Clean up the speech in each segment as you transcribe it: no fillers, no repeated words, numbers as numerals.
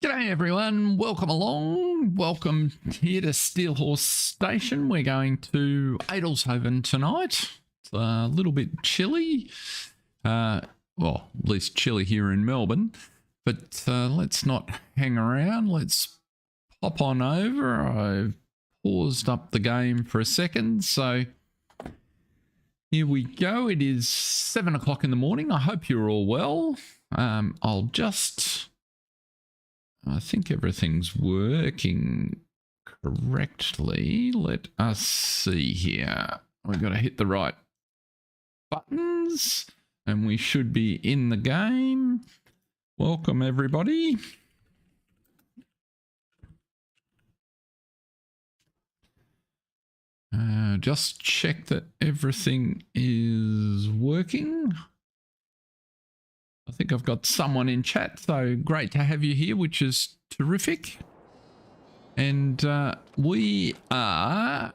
G'day everyone, welcome along. Welcome here to Steelhorse Station. We're going to Adelshoven tonight. It's a little bit chilly. Well, at least chilly here in Melbourne. But let's not hang around. Let's pop on over. I've paused up the game for a second. So here we go. It is 7 o'clock in the morning. I hope you're all well. I think everything's working correctly. Let us see here. We've got to hit the right buttons and we should be in the game. Welcome everybody. Just check that everything is working. I think I've got someone in chat, so great to have you here, which is terrific. And we are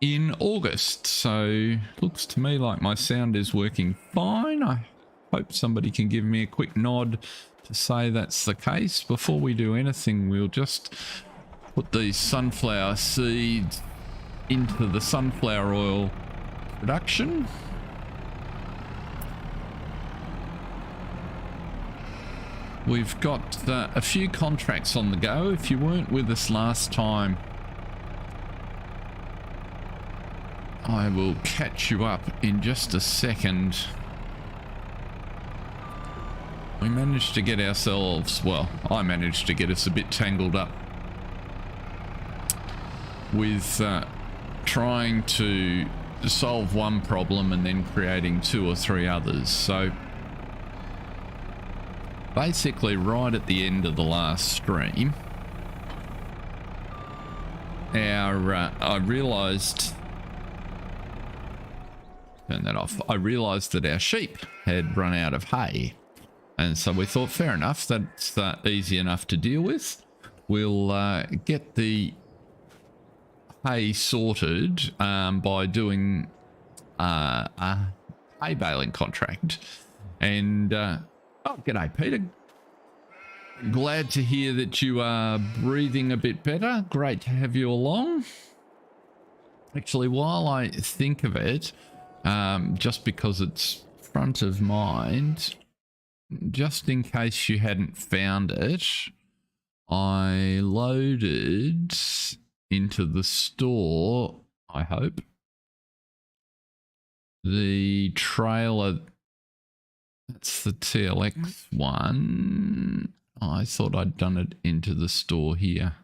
in August, so looks to me like my sound is working fine. I hope somebody can give me a quick nod to say that's the case. Before we do anything, we'll just put these sunflower seeds into the sunflower oil production. We've got a few contracts on the go. If you weren't with us last time, I will catch you up in just a second. We managed to get ourselves, well, I managed to get us a bit tangled up with trying to solve one problem and then creating 2 or 3 others. So basically, right at the end of the last stream, I realised, turn that off, I realised that our sheep had run out of hay. And so we thought, fair enough, that's easy enough to deal with. We'll get the hay sorted by doing a hay baling contract. And oh, g'day, Peter. Glad to hear that you are breathing a bit better. Great to have you along. Actually, while I think of it, just because it's front of mind, just in case you hadn't found it, I loaded into the store, I hope, the trailer. That's the TLX one. I thought I'd done it into the store here.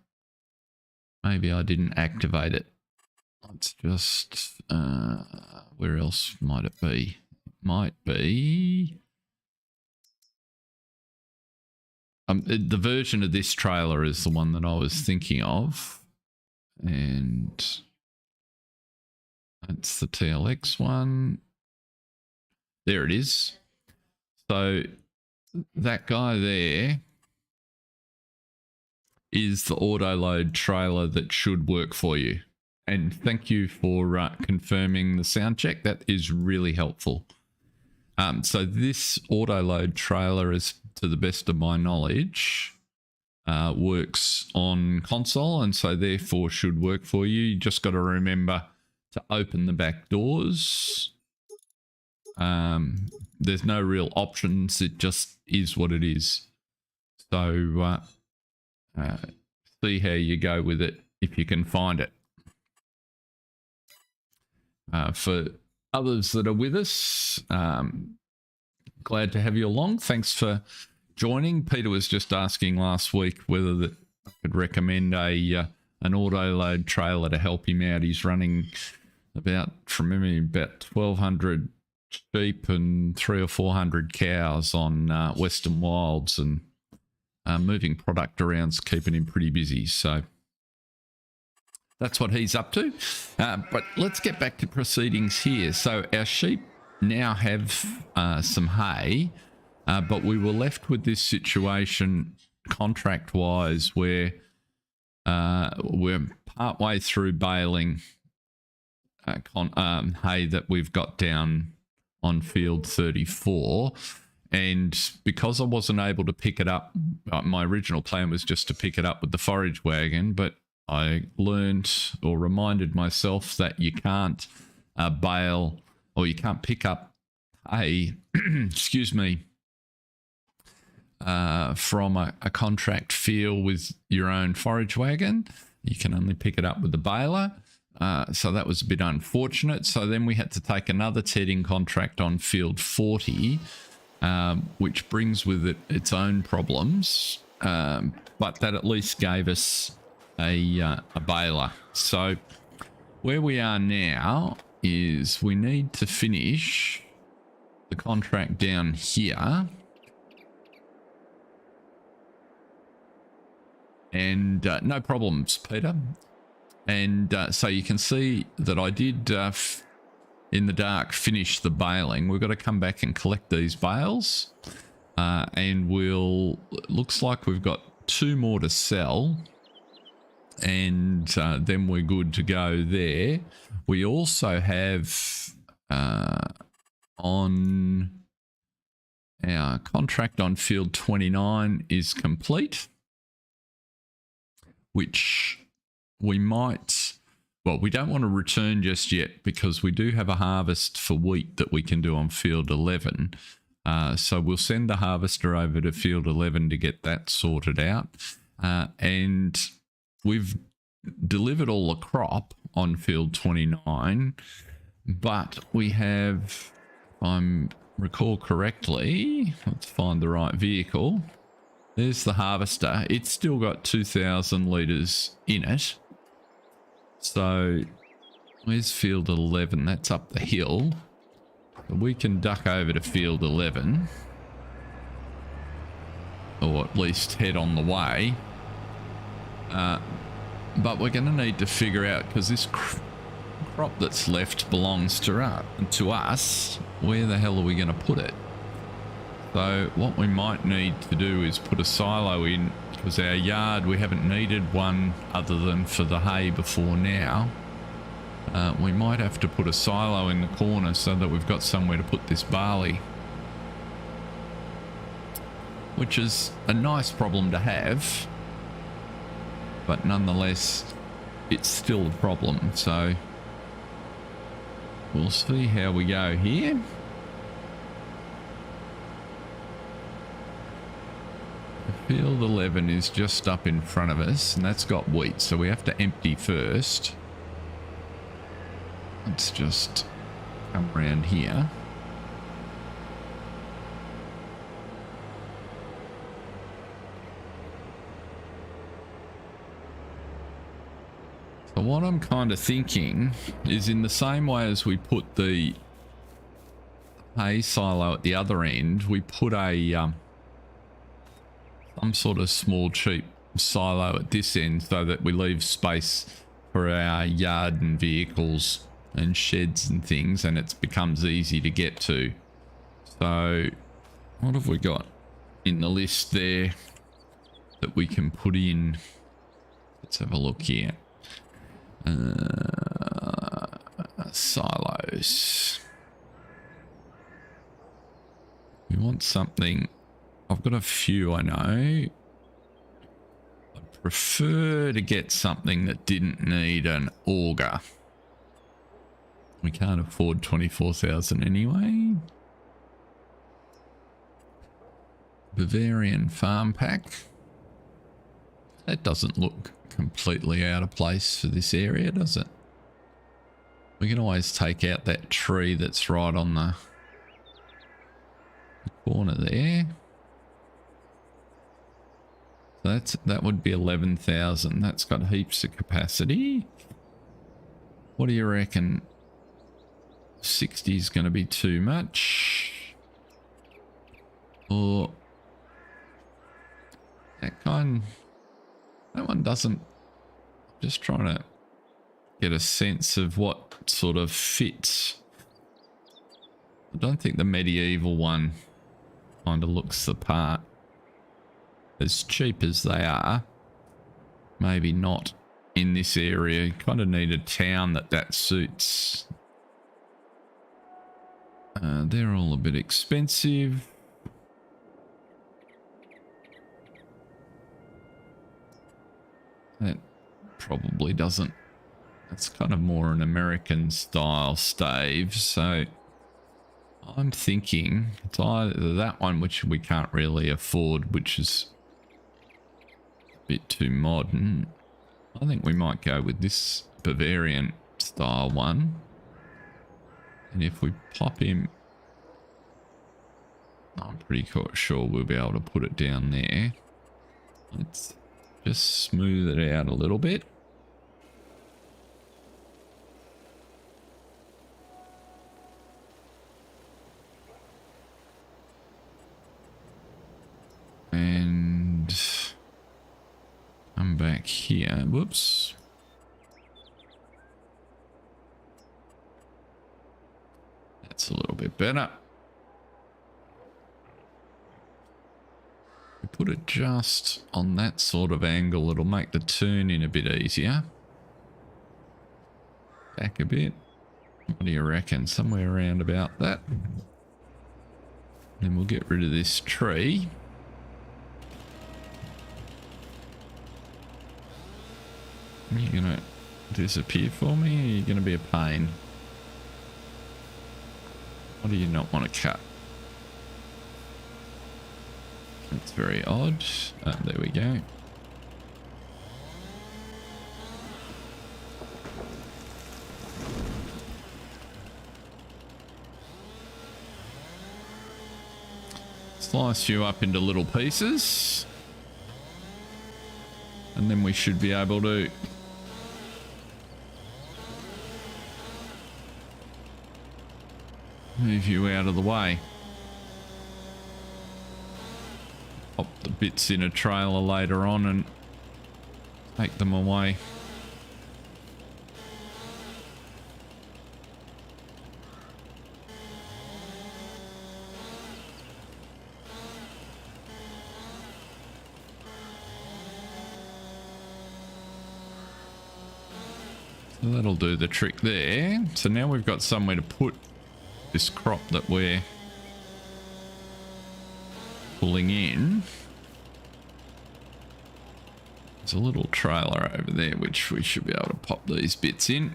Maybe I didn't activate it. Let's just, where else might it be? It might be. The version of this trailer is the one that I was thinking of. And that's the TLX one. There it is. So that guy there is the auto load trailer that should work for you. And thank you for confirming the sound check. That is really helpful. So this auto load trailer, is, to the best of my knowledge, works on console, and so therefore should work for you. You just got to remember to open the back doors. There's no real options. It just is what it is. So see how you go with it if you can find it. For others that are with us, glad to have you along. Thanks for joining. Peter was just asking last week whether I could recommend an auto load trailer to help him out. He's running about, from memory, about 1,200 sheep and 300 or 400 cows on Western Wilds, and moving product around's keeping him pretty busy. So that's what he's up to. But let's get back to proceedings here. So our sheep now have some hay, but we were left with this situation contract-wise where we're partway through baling hay that we've got down on field 34, And because I wasn't able to pick it up, my original plan was just to pick it up with the forage wagon, but I learned or reminded myself that you can't bale, or you can't pick up a, excuse me, from a contract field with your own forage wagon. You can only pick it up with the baler. So that was a bit unfortunate. So then we had to take another tedding contract on field 40, which brings with it its own problems. But that at least gave us a baler. So where we are now is we need to finish the contract down here. And no problems, Peter. And so you can see that I did, in the dark, finish the baling. We've got to come back and collect these bales. And looks like we've got 2 more to sell. And then we're good to go there. We also have on our contract on field 29 is complete, which we might, well, we don't want to return just yet because we do have a harvest for wheat that we can do on field 11. So we'll send the harvester over to field 11 to get that sorted out. And we've delivered all the crop on field 29, but we have, if I recall correctly, let's find the right vehicle. There's the harvester. It's still got 2,000 litres in it. So where's field 11? That's up the hill. So we can duck over to field 11. Or at least head on the way. But we're going to need to figure out, because this crop that's left belongs to us. Where the hell are we going to put it? So what we might need to do is put a silo in, because our yard, we haven't needed one other than for the hay before now. We might have to put a silo in the corner so that we've got somewhere to put this barley. Which is a nice problem to have, but nonetheless, it's still a problem. So we'll see how we go here. Field 11 is just up in front of us, and that's got wheat, so we have to empty first. Let's just come around here. So what I'm kind of thinking is, in the same way as we put the hay silo at the other end, we put a some sort of small cheap silo at this end so that we leave space for our yard and vehicles and sheds and things, and it becomes easy to get to. So what have we got in the list there that we can put in? Let's have a look here. Silos. We want something. I've got a few, I know. I prefer to get something that didn't need an auger. We can't afford 24,000 anyway. Bavarian farm pack. That doesn't look completely out of place for this area, does it? We can always take out that tree that's right on the corner there. So that would be 11,000. That's got heaps of capacity. What do you reckon? 60 is going to be too much. Or that one doesn't. Just trying to get a sense of what sort of fits. I don't think the medieval one kind of looks the part. As cheap as they are, maybe not in this area. You kind of need a town that suits. They're all a bit expensive. That probably doesn't. That's kind of more an American style stave. So I'm thinking it's either that one, which we can't really afford, which is a bit too modern. I think we might go with this Bavarian style one. And if we pop him, I'm pretty sure we'll be able to put it down there. Let's just smooth it out a little bit. And I'm back here. Whoops. That's a little bit better. We put it just on that sort of angle, it'll make the turn in a bit easier. Back a bit. What do you reckon? Somewhere around about that. Then we'll get rid of this tree. Are you going to disappear for me, or are you going to be a pain? What do you not want to cut? That's very odd. There we go. Slice you up into little pieces. And then we should be able to move you out of the way. Pop the bits in a trailer later on and take them away. So that'll do the trick there. So now we've got somewhere to put this crop that we're pulling in. There's a little trailer over there which we should be able to pop these bits in.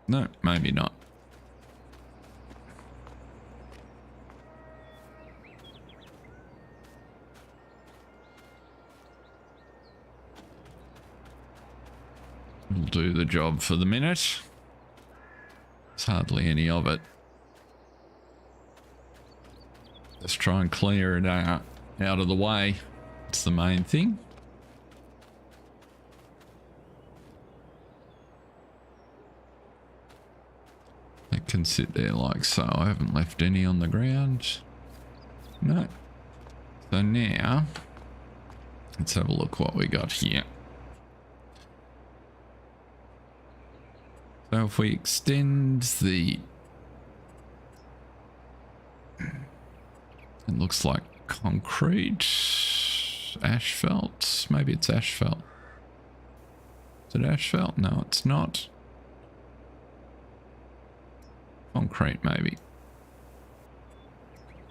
No, maybe not. We'll do the job for the minute. There's hardly any of it. Let's try and clear it out of the way. It's the main thing. It can sit there like so. I haven't left any on the ground. No. So now, let's have a look what we got here. So if we extend the... It looks like concrete, asphalt. Maybe it's asphalt. Is it asphalt? No, it's not. Concrete, maybe.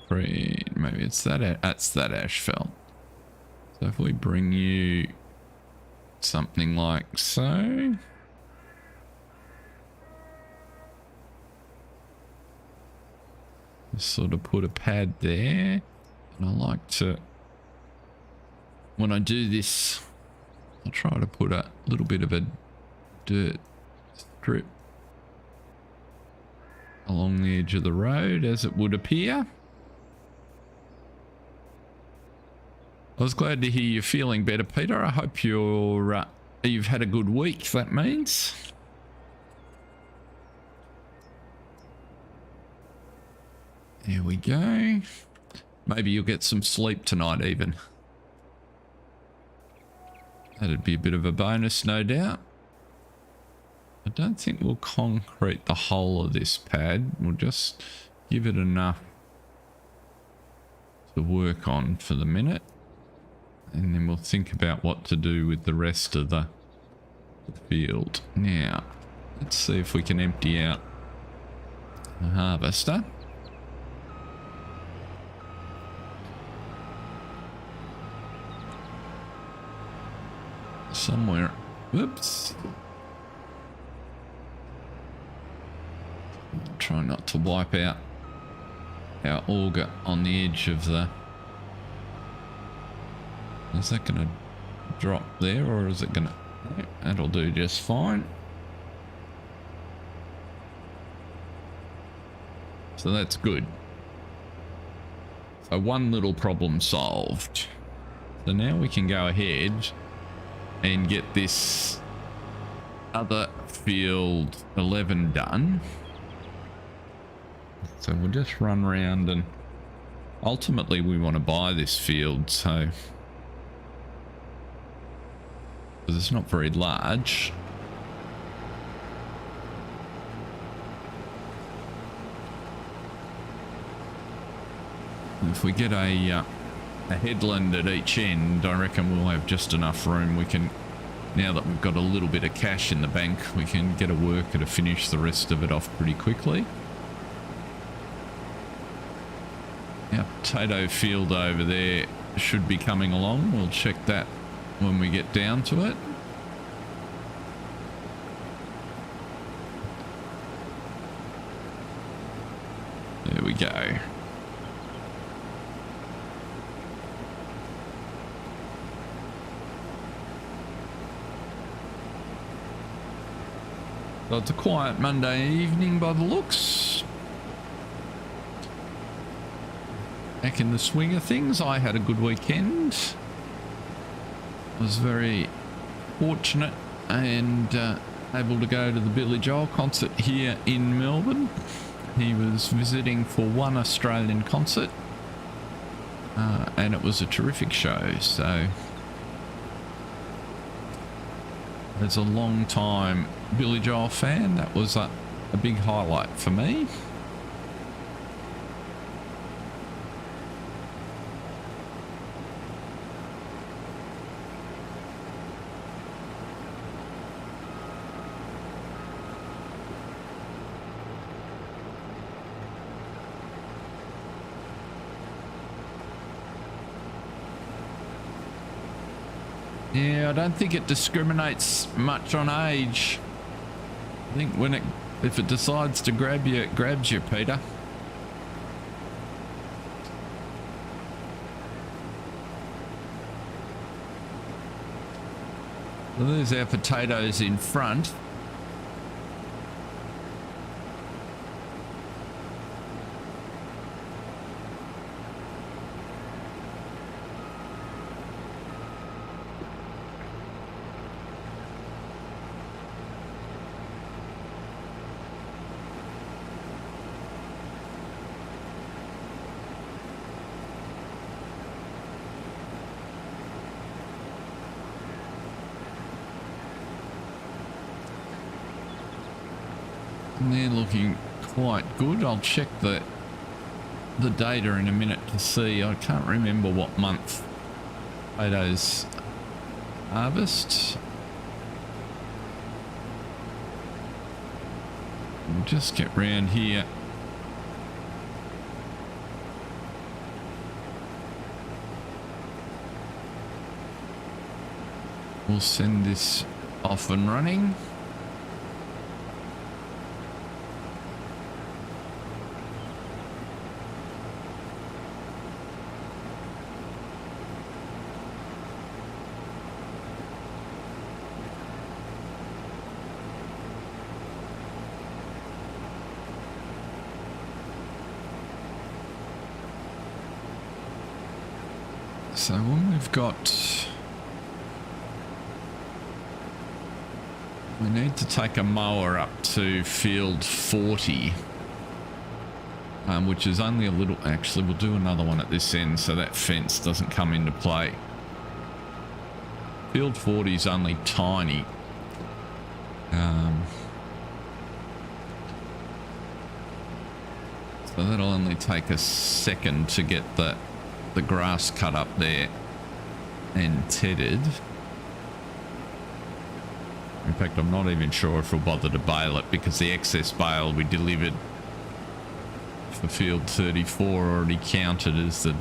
Concrete, maybe it's that. That's that asphalt. So if we bring you something like so. Just sort of put a pad there. And I like to, when I do this, I'll try to put a little bit of a dirt strip along the edge of the road, as it would appear. I was glad to hear you're feeling better, Peter. I hope you've had a good week, that means. There we go. Maybe you'll get some sleep tonight even. That'd be a bit of a bonus, no doubt. I don't think we'll concrete the whole of this pad. We'll just give it enough to work on for the minute. And then we'll think about what to do with the rest of the field. Now, let's see if we can empty out the harvester. somewhere. Oops. Try not to wipe out our auger on the edge of the... Is that going to drop there, or is it going to... That'll do just fine. So that's good. So one little problem solved. So now we can go ahead and get this other field 11 done. So we'll just run around, and ultimately we want to buy this field, so because it's not very large. If we get a headland at each end, I reckon we'll have just enough room. We can, now that we've got a little bit of cash in the bank, we can get a worker to finish the rest of it off pretty quickly. Our potato field over there should be coming along. We'll check that when we get down to it. There we go. So it's a quiet Monday evening by the looks. Back in the swing of things, I had a good weekend. I was very fortunate and able to go to the Billy Joel concert here in Melbourne. He was visiting for one Australian concert, and it was a terrific show. So as a long time Billy Joel fan, that was a big highlight for me. Yeah, I don't think it discriminates much on age. I think if it decides to grab you, it grabs you, Peter. So there's our potatoes in front. And they're looking quite good. I'll check the data in a minute to see. I can't remember what month potatoes harvest. We'll just get round here. We'll send this off and running. So when we need to take a mower up to field 40, which is only a little, actually we'll do another one at this end so that fence doesn't come into play. Field 40 is only tiny. So that'll only take a second to get the grass cut up there and tedded. In fact, I'm not even sure if we'll bother to bale it because the excess bale we delivered for field 34 already counted as the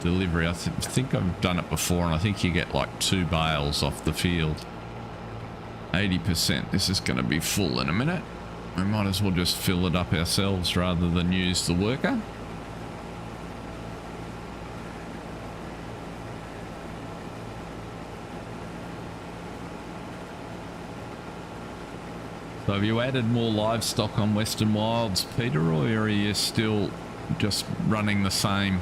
delivery. I think I've done it before, and I think you get like 2 bales off the field. 80%. This is going to be full in a minute. We might as well just fill it up ourselves rather than use the worker. So have you added more livestock on Western Wilds, Peter, or are you still just running the same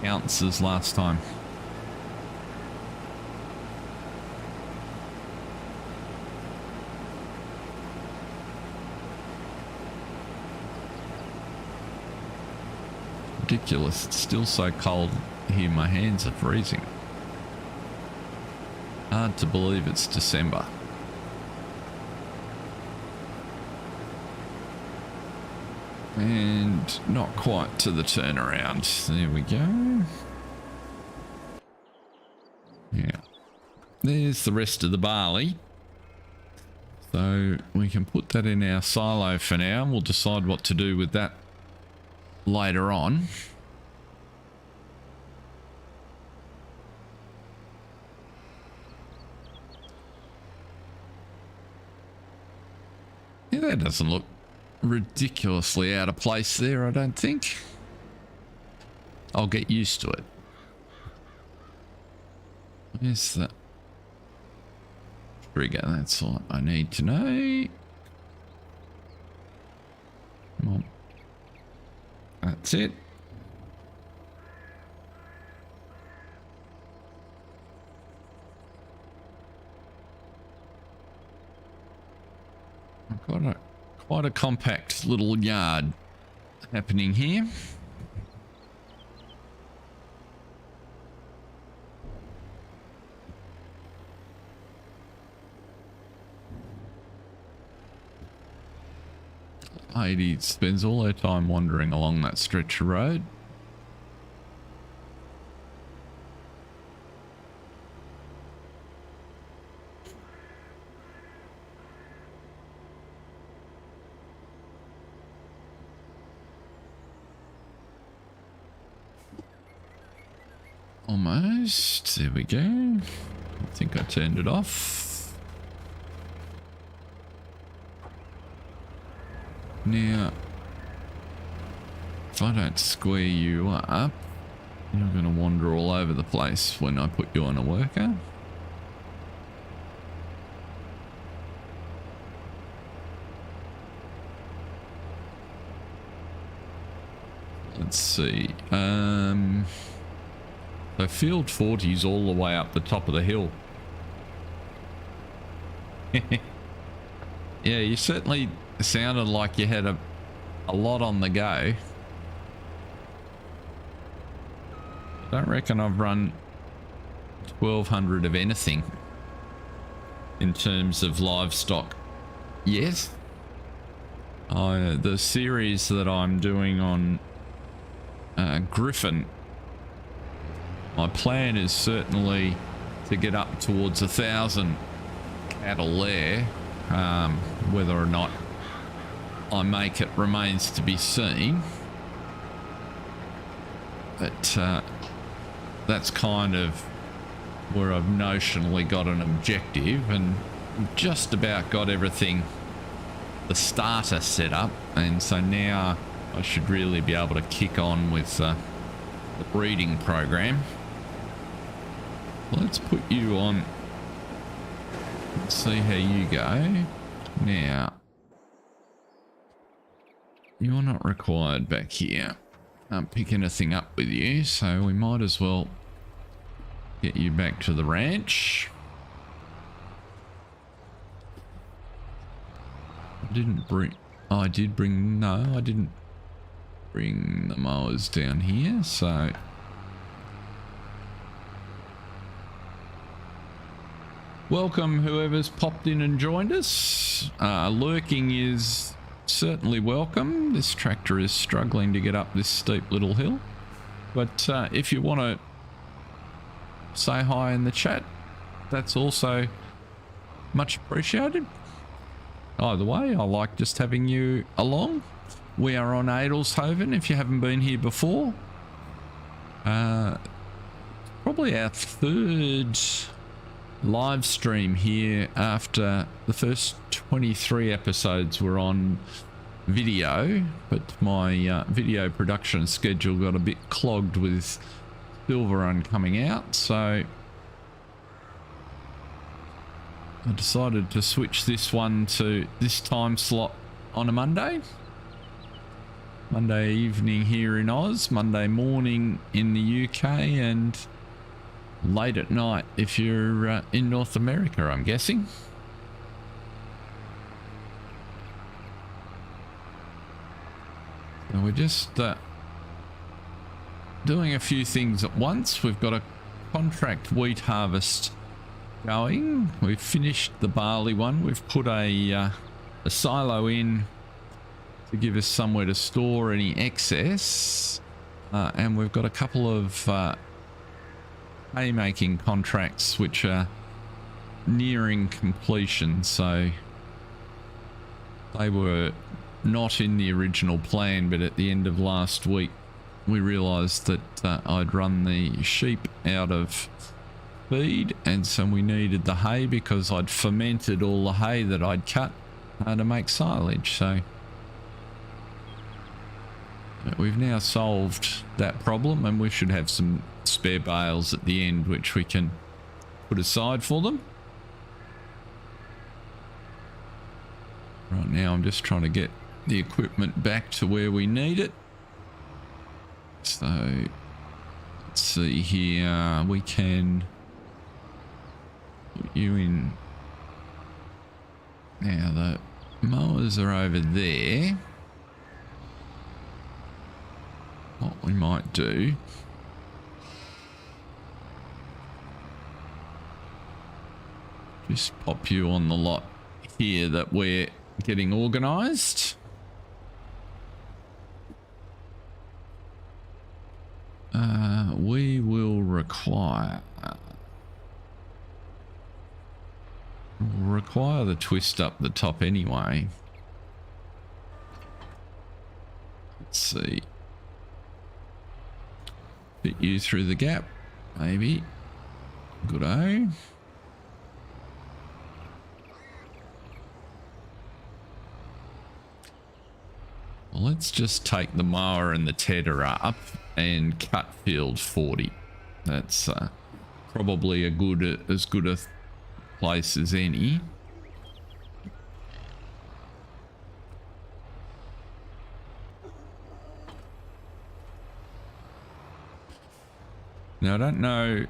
counts as last time? Ridiculous. It's still so cold here. My hands are freezing. Hard to believe it's December. And not quite to the turnaround. There we go. Yeah. There's the rest of the barley. So we can put that in our silo for now. We'll decide what to do with that later on. Yeah, that doesn't look ridiculously out of place there, I don't think. I'll get used to it. Where's the trigger? That's all I need to know. Come on. That's it. I've got quite a compact little yard happening here. Lady spends all her time wandering along that stretch of road. Almost. There we go. I think I turned it off. Now, if I don't square you up, you're going to wander all over the place when I put you on a worker. Let's see. So field 40 is all the way up the top of the hill. Yeah, you certainly sounded like you had a lot on the go. I don't reckon I've run 1200 of anything in terms of livestock yet. The series that I'm doing on Griffin, my plan is certainly to get up towards 1,000 cattle there. Whether or not I make it remains to be seen, but that's kind of where I've notionally got an objective, and just about got everything, the starter set up, and so now I should really be able to kick on with the breeding program. Let's put you on. Let's see how you go. Now, you're not required back here. Can't pick anything up with you, so we might as well get you back to the ranch. I didn't bring... Oh, I did bring... No, I didn't bring the mowers down here, so... Welcome whoever's popped in and joined us. Lurking is certainly welcome. This tractor is struggling to get up this steep little hill. But if you want to say hi in the chat, that's also much appreciated. Either way, I like just having you along. we are on Adelshoven, if you haven't been here before. Probably our third live stream here after the first 23 episodes were on video, but my video production schedule got a bit clogged with Silver Run coming out, so I decided to switch this one to this time slot on a Monday evening here in Oz, Monday morning in the UK, and late at night if you're in North America, I'm guessing. So we're just doing a few things at once. We've got a contract wheat harvest going. We've finished the barley one. We've put a silo in to give us somewhere to store any excess, and we've got a couple of haymaking contracts which are nearing completion, so they were not in the original plan, but at the end of last week we realized that I'd run the sheep out of feed, and so we needed the hay because I'd fermented all the hay that I'd cut to make silage. So we've now solved that problem, and we should have some spare bales at the end which we can put aside for them. Right now I'm just trying to get the equipment back to where we need it. So let's see here, we can put you in. Now the mowers are over there. What we might do, just pop you on the lot here that we're getting organised. We will require the twist up the top anyway. Let's see. Fit you through the gap, maybe. Good-o. Well, let's just take the mower and the tedder up and cut field 40. That's probably as good a place as any. Now, I don't know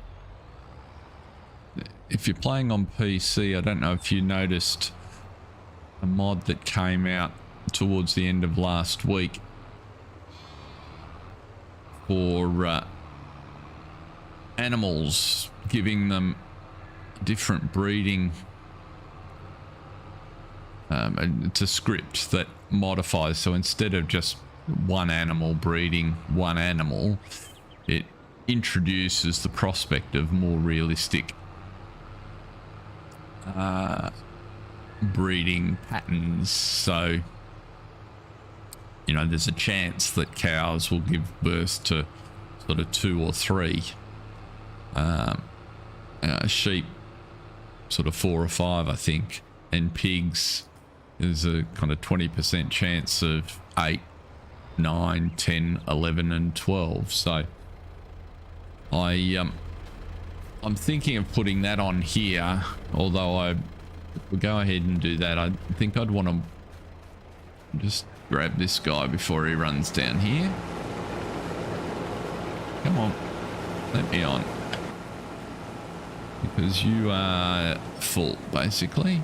if you're playing on PC, I don't know if you noticed a mod that came out towards the end of last week for animals, giving them different breeding. It's a script that modifies, so instead of just one animal breeding one animal, it introduces the prospect of more realistic breeding patterns. So, you know, there's a chance that cows will give birth to sort of 2 or 3, sheep sort of 4 or 5, I think, and pigs there's a kind of 20% chance of 8, 9, 10, 11 and 12. So I'm thinking of putting that on here, although I will go ahead and do that. I think I'd want to just grab this guy before he runs down here. Come on, let me on. Because you are full, basically.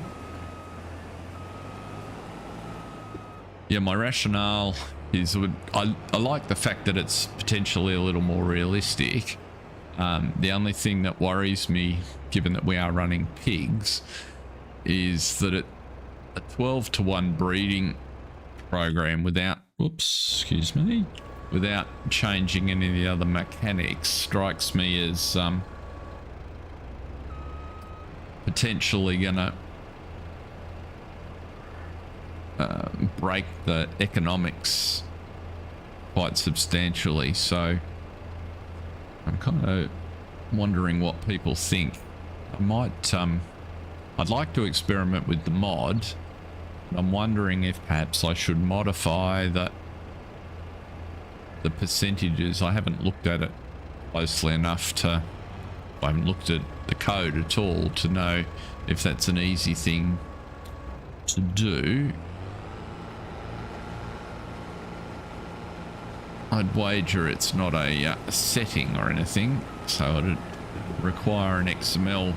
Yeah, my rationale is I like the fact that it's potentially a little more realistic. The only thing that worries me, given that we are running pigs, is that a 12-to-1 breeding program without, excuse me, without changing any of the other mechanics strikes me as potentially gonna break the economics quite substantially. So I'm kind of wondering what people think. I might, I'd like to experiment with the mod. I'm wondering if perhaps I should modify the percentages. I haven't looked at it closely enough to, I haven't looked at the code at all to know if that's an easy thing to do. I'd wager it's not a setting or anything, so it'd require an XML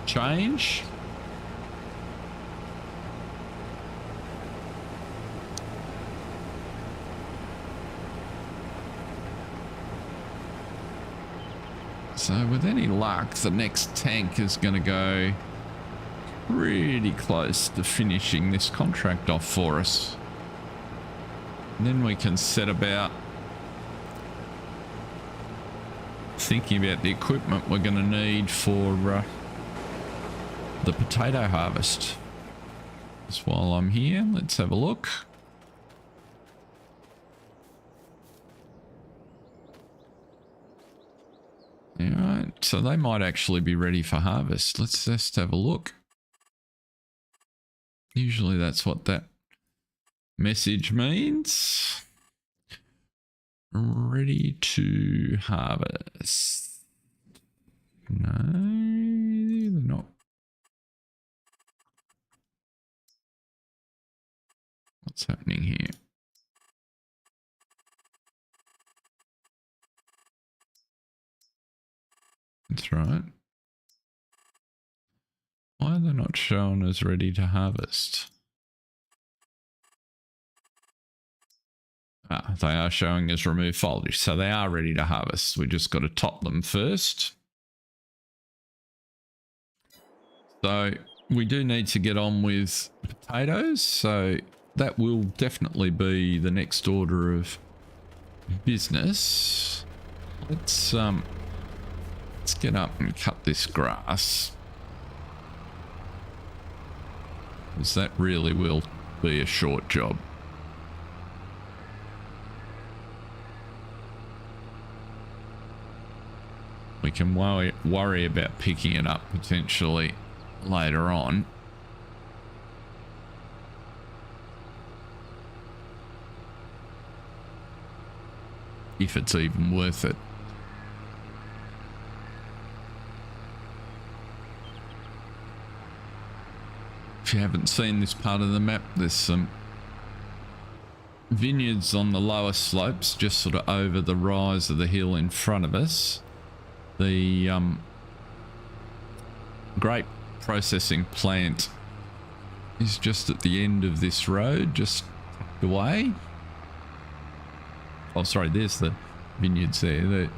change. So with any luck, the next tank is going to go pretty close to finishing this contract off for us. And then we can set about thinking about the equipment we're going to need for the potato harvest. Just while I'm here, let's have a look. Alright, so they might actually be ready for harvest. Let's just have a look. Usually that's what that message means. Ready to harvest. No, they're not. What's happening here? That's right. Why are they not shown as ready to harvest? Ah, they are showing as remove foliage, so they are ready to harvest. We just got to top them first. So we do need to get on with potatoes, so that will definitely be the next order of business. Let's get up and cut this grass, because that really will be a short job. We can worry about picking it up potentially later on. If it's even worth it. If you haven't seen this part of the map, there's some vineyards on the lower slopes, just sort of over the rise of the hill in front of us. The grape processing plant is just at the end of this road, just away. Oh, sorry, there's the vineyards there. The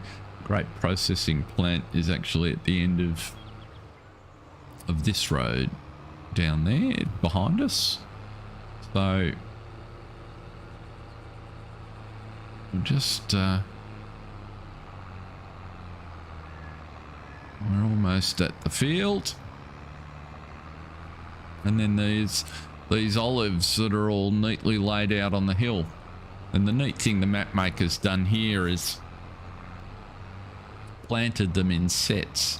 grape processing plant is actually at the end of this road down there behind us. So we'll just we're almost at the field. And then these olives that are all neatly laid out on the hill. And the neat thing the map maker's done here is planted them in sets.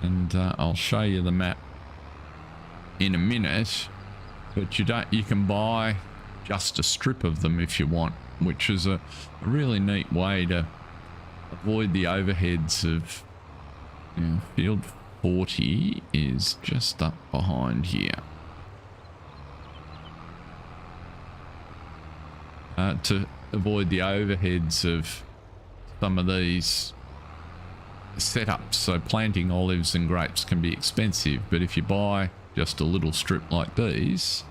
And I'll show you the map in a minute. But you can buy just a strip of them if you want, which is a really neat way to avoid the overheads of, you know, field 40 is just up behind here. To avoid the overheads of some of these setups. So planting olives and grapes can be expensive, but if you buy just a little strip like these,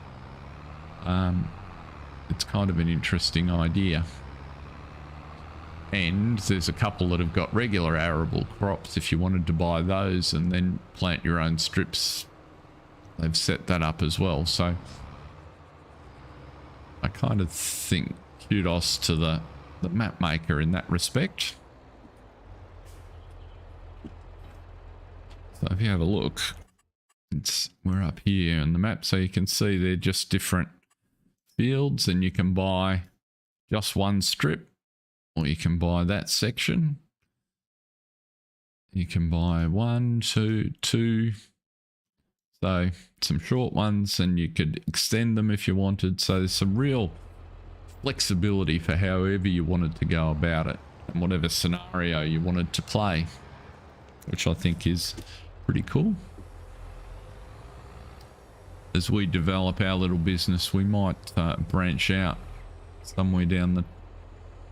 it's kind of an interesting idea. And there's a couple that have got regular arable crops. If you wanted to buy those and then plant your own strips, they've set that up as well. So I kind of think kudos to the map maker in that respect. So if you have a look, we're up here in the map, so you can see they're just different fields, and you can buy just one strip, or you can buy that section. You can buy one, two. So some short ones, and you could extend them if you wanted. So there's some real flexibility for however you wanted to go about it and whatever scenario you wanted to play, which I think is pretty cool. As we develop our little business, we might branch out somewhere down the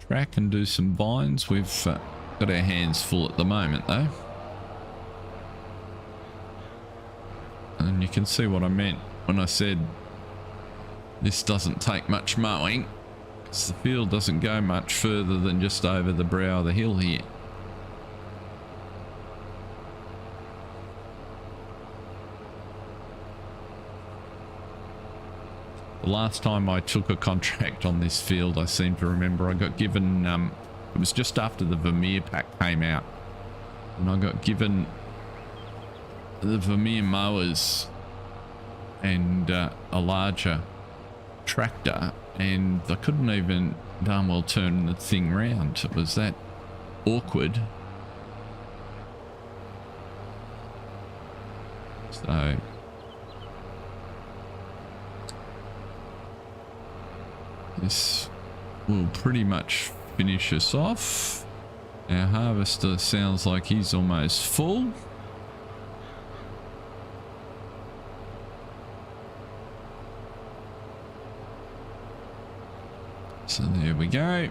track and do some vines. We've got our hands full at the moment though. And you can see what I meant when I said this doesn't take much mowing, because the field doesn't go much further than just over the brow of the hill here. The last time I took a contract on this field, I seem to remember I got given, it was just after the Vermeer pack came out, and I got given the Vermeer mowers and a larger tractor, and I couldn't even darn well turn the thing round. It was that awkward. So this will pretty much finish us off. Our harvester sounds like he's almost full. So there we go.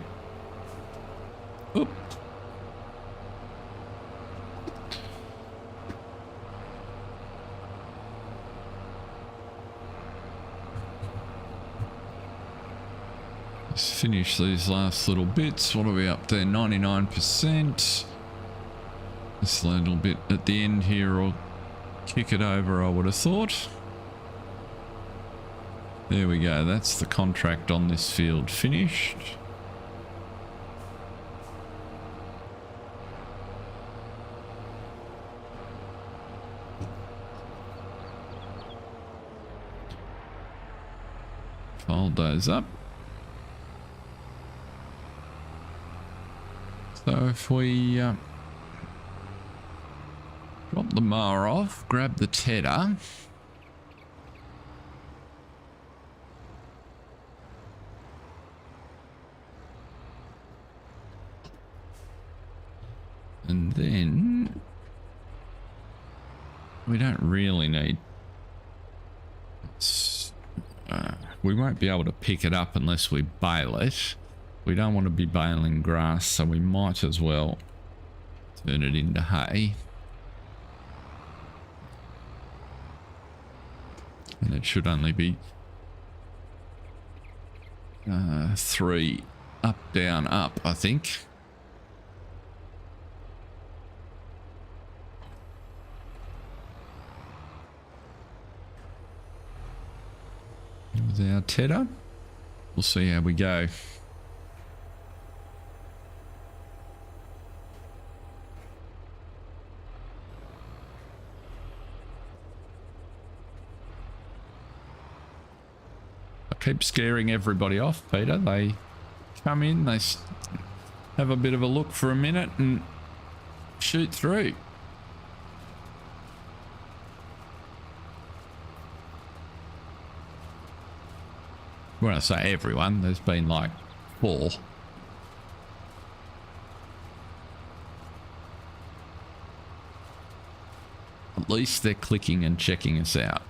Oop. Let's finish these last little bits. What are we up there? 99%. This little bit at the end here will kick it over, I would have thought. There we go. That's the contract on this field finished. Fold those up. So if we drop the mower off, grab the tedder. And then we don't really need, we won't be able to pick it up unless we bale it. We don't want to be baling grass, so we might as well turn it into hay. And it should only be 3 up, down, up, I think. There's our tedder. We'll see how we go. I keep scaring everybody off, Peter. They come in, they have a bit of a look for a minute and shoot through. When I say everyone, there's been like 4. At least they're clicking and checking us out.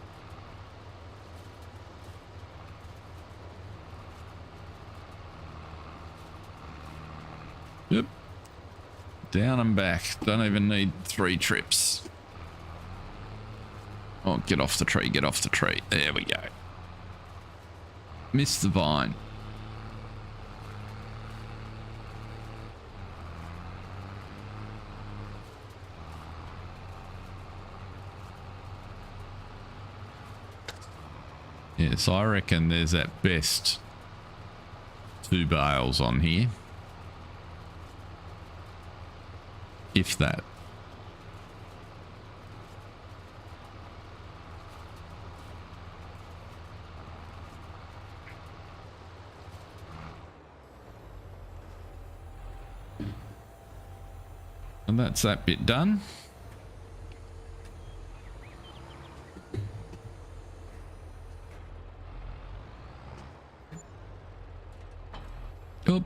Yep. Down and back. Don't even need 3 trips. Oh, get off the tree, get off the tree. There we go. Missed the vine. Yes, I reckon there's at best 2 bales on here. If that. And that's that bit done. Oh,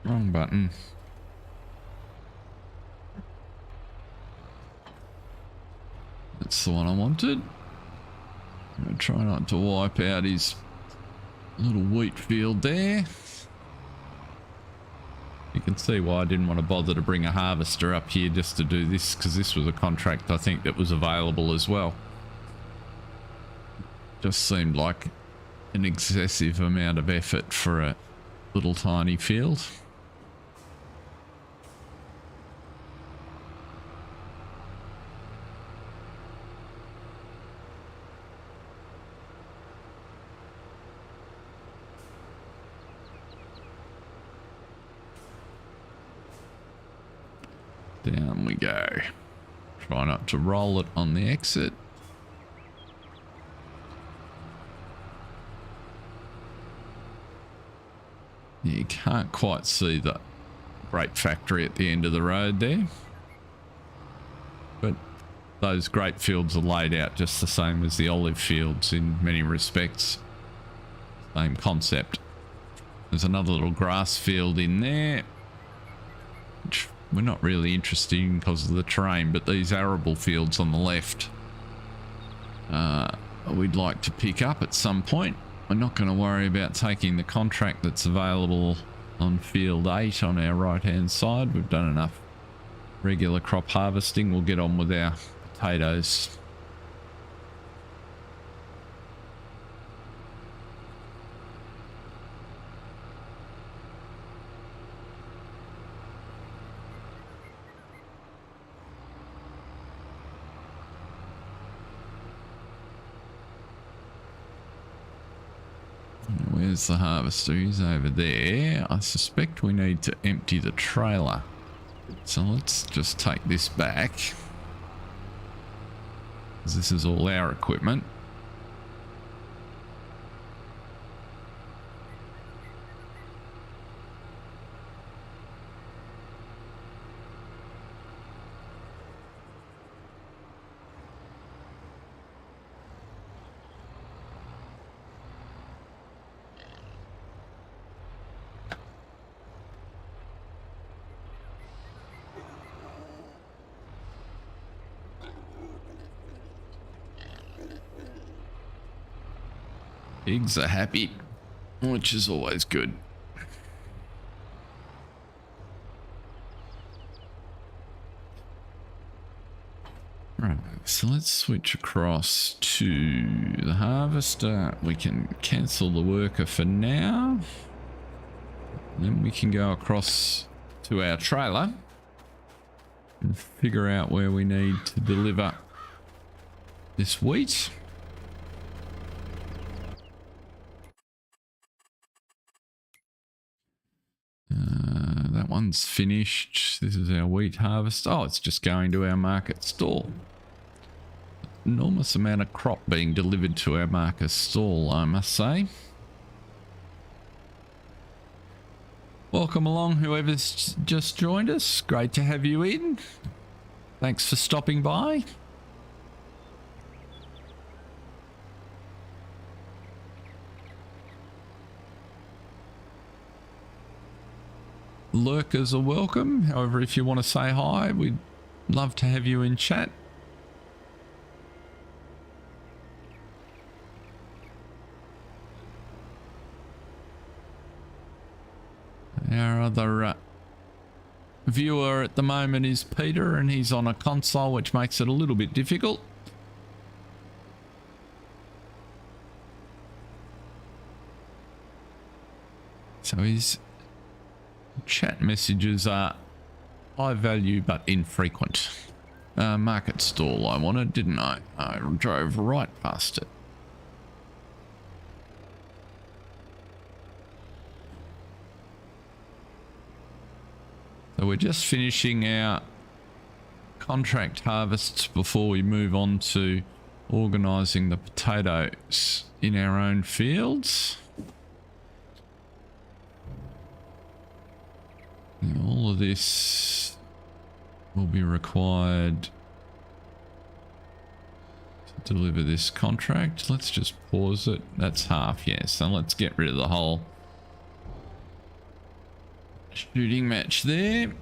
wrong button. That's the one I wanted. I'm gonna try not to wipe out his little wheat field there. You can see why I didn't want to bother to bring a harvester up here just to do this, because this was a contract I think that was available as well. Just seemed like an excessive amount of effort for a little tiny field. Down we go. Try not to roll it on the exit. You can't quite see the grape factory at the end of the road there. But those grape fields are laid out just the same as the olive fields in many respects. Same concept. There's another little grass field in there, which we're not really interested in because of the terrain, but these arable fields on the left we'd like to pick up at some point. We're not going to worry about taking the contract that's available on field 8 on our right hand side. We've done enough regular crop harvesting. We'll get on with our potatoes. Where's the harvester? He's over there. I suspect we need to empty the trailer. So let's just take this back, because this is all our equipment. Pigs are happy, which is always good. Right, so let's switch across to the harvester. We can cancel the worker for now. Then we can go across to our trailer and figure out where we need to deliver this wheat. That one's finished. This is our wheat harvest. Oh, it's just going to our market stall. Enormous amount of crop being delivered to our market stall, I must say. Welcome along, whoever's just joined us. Great to have you in. Thanks for stopping by. Lurkers are welcome. However, if you want to say hi, we'd love to have you in chat. Our other viewer at the moment is Peter, and he's on a console, which makes it a little bit difficult. So his chat messages are high value but infrequent. Market stall I wanted, didn't I? I drove right past it. So we're just finishing our contract harvests before we move on to organising the potatoes in our own fields. All of of this will be required to deliver this contract. Let's just pause it. That's half, yes. So let's get rid of the whole shooting match there.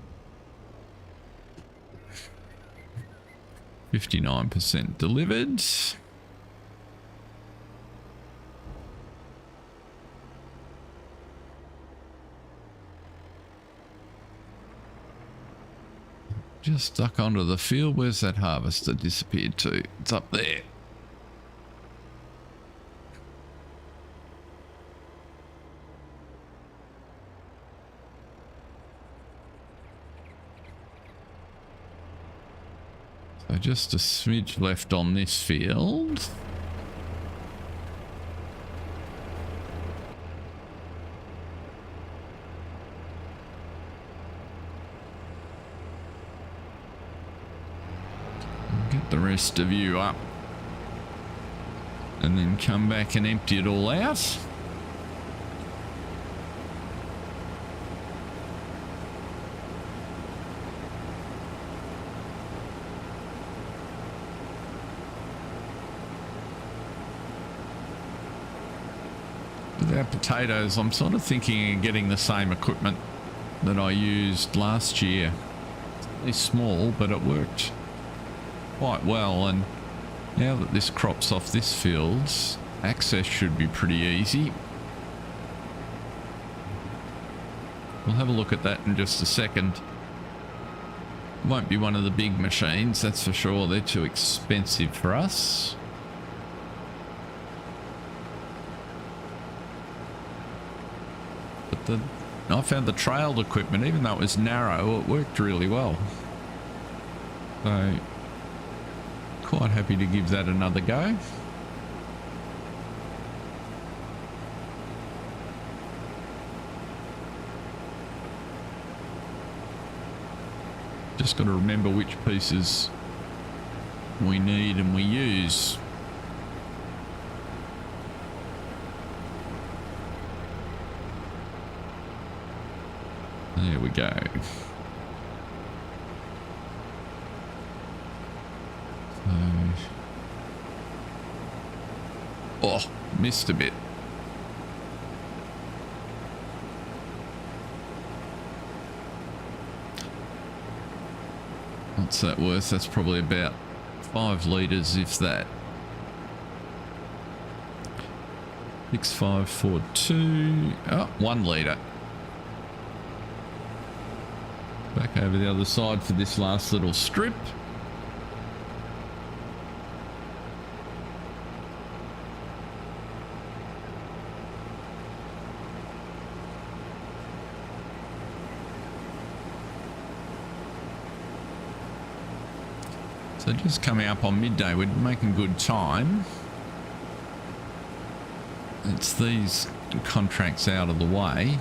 59% delivered. Just stuck onto the field. Where's that harvester disappeared to? It's up there. So just a smidge left on this field. Get the rest of you up. And then come back and empty it all out. With our potatoes, I'm sort of thinking of getting the same equipment that I used last year. It's small, but it worked quite well, and now that this crops off this field, access should be pretty easy. We'll have a look at that in just a second. Won't be one of the big machines, that's for sure. They're too expensive for us. But I found the trailed equipment, even though it was narrow, it worked really well. So quite happy to give that another go. Just got to remember which pieces we need and we use. There we go. Oh, missed a bit. What's that worth? That's probably about 5 litres, if that. 6542. Oh, 1 litre. Back over the other side for this last little strip. So just coming up on midday, we're making good time. It's these contracts out of the way.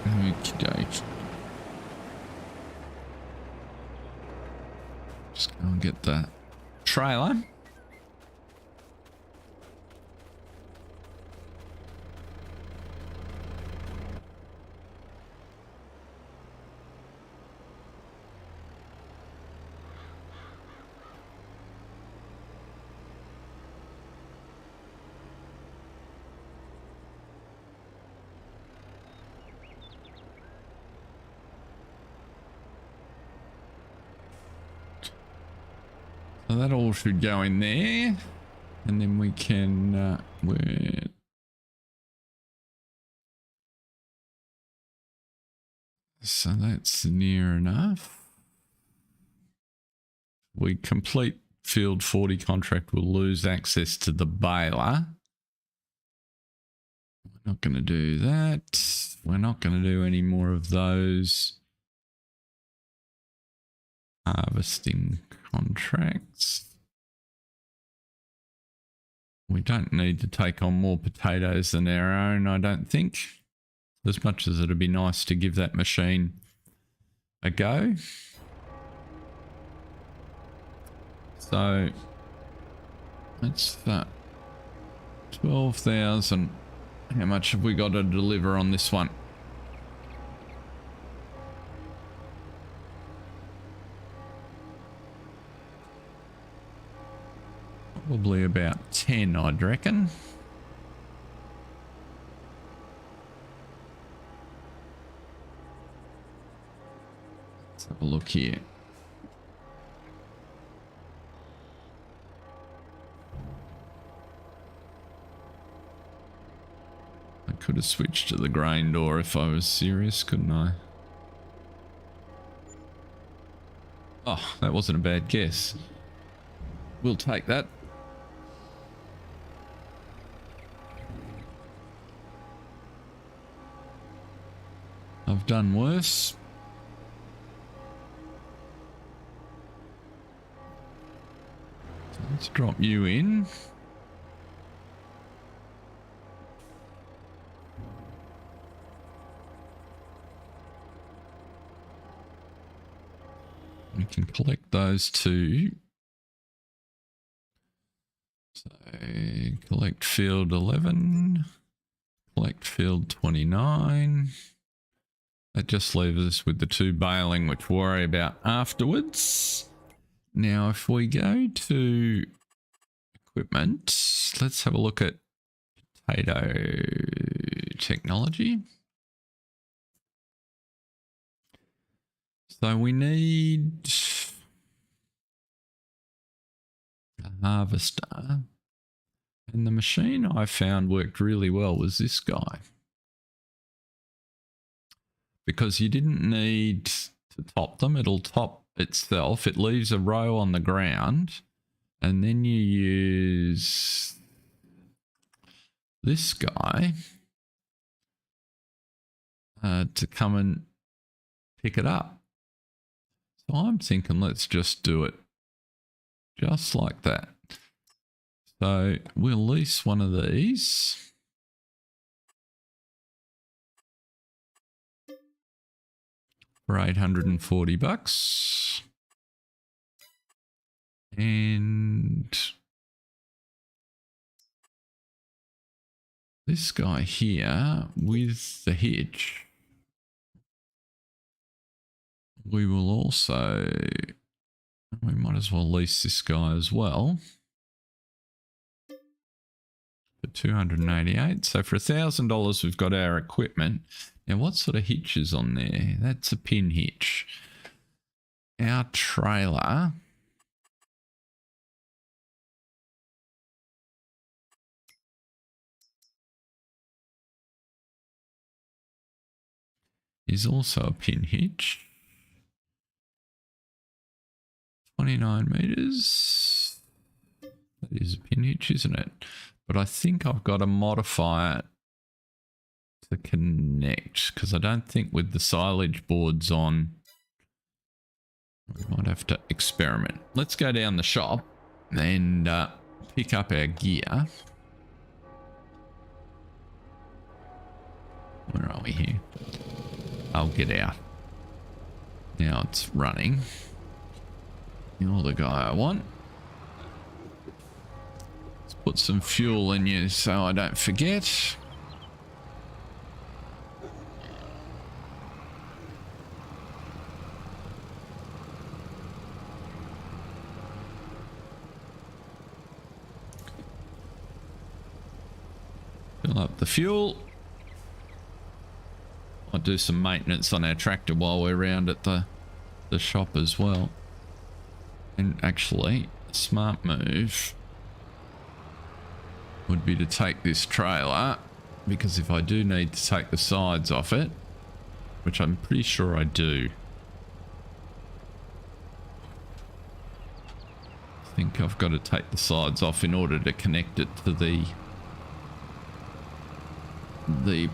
Okey-doke. Just go and get the trailer. So that all should go in there, and then we can, so that's near enough. We complete field 40 contract, we'll lose access to the baler. We're not going to do that. We're not going to do any more of those harvesting contracts. We don't need to take on more potatoes than our own, I don't think. As much as it'd be nice to give that machine a go. So that's 12,000. How much have we got to deliver on this one? Probably about 10, I'd reckon. Let's have a look here. I could have switched to the grain door if I was serious, couldn't I? Oh, that wasn't a bad guess. We'll take that. I've done worse. So let's drop you in. We can collect those two. So collect field 11, collect field 29. That just leaves us with the 2 baling, which we'll worry about afterwards. Now, if we go to equipment, let's have a look at potato technology. So we need a harvester. And the machine I found worked really well was this guy. Because you didn't need to top them. It'll top itself. It leaves a row on the ground. And then you use this guy to come and pick it up. So I'm thinking let's just do it just like that. So we'll lease one of these. For $840. And this guy here with the hitch, we will also, we might as well lease this guy as well. For $288. So for $1,000 we've got our equipment. Now what sort of hitch is on there? That's a pin hitch. Our trailer is also a pin hitch. 29 meters. That is a pin hitch, isn't it? But I think I've got to modify it to connect, because I don't think with the silage boards on, we might have to experiment. Let's go down the shop and pick up our gear. Where are we here? I'll get out. Now it's running. You're the guy I want. Let's put some fuel in you so I don't forget. Fill up the fuel. I'll do some maintenance on our tractor while we're around at the shop as well. And actually, a smart move would be to take this trailer, because if I do need to take the sides off it, which I'm pretty sure I do, I think I've got to take the sides off in order to connect it to the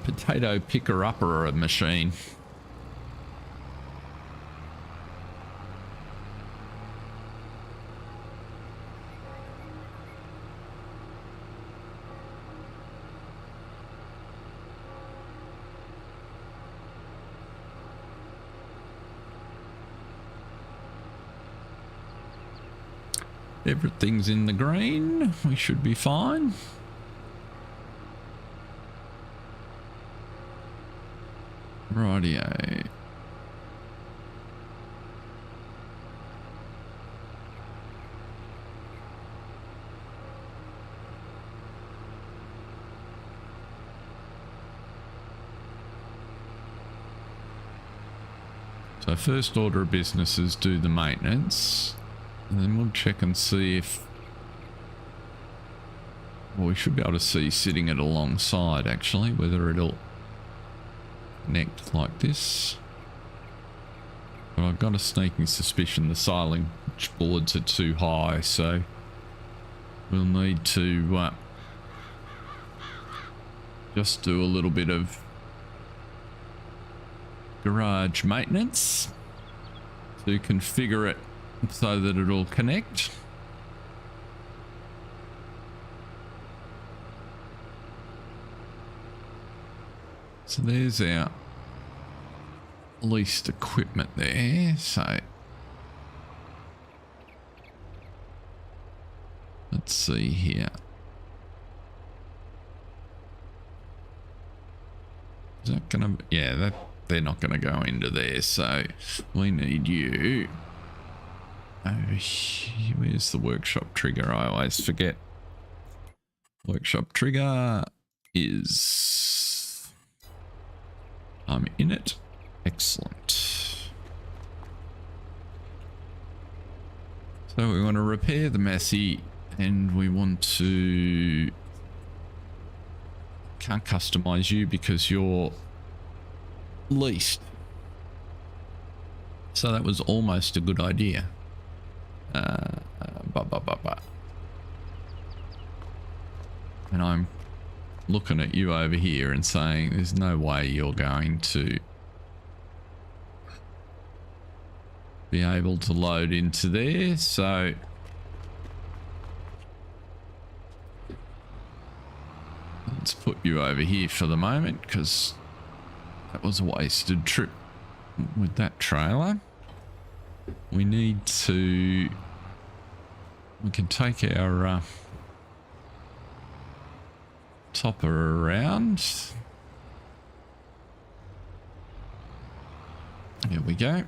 potato picker-upper machine. everything's in the green. We should be fine. Rightio. So first order of business is do the maintenance, and then we'll check and see if, well, we should be able to see sitting it alongside actually, whether it'll connect like this. But I've got a sneaking suspicion the silage boards are too high, so we'll need to just do a little bit of garage maintenance to configure it so that it'll connect. So there's our leased equipment there. So let's see here. Is that gonna, yeah, that they're not going to go into there, so we need you over here. Where's the workshop trigger? I always forget. Workshop trigger is, I'm in it. Excellent. So we want to repair the Massey, and we want to, can't customize you because you're leased. So that was almost a good idea. And I'm looking at you over here and saying there's no way you're going to be able to load into there, so let's put you over here for the moment, because that was a wasted trip with that trailer. We need to, we can take our topper around. There we go.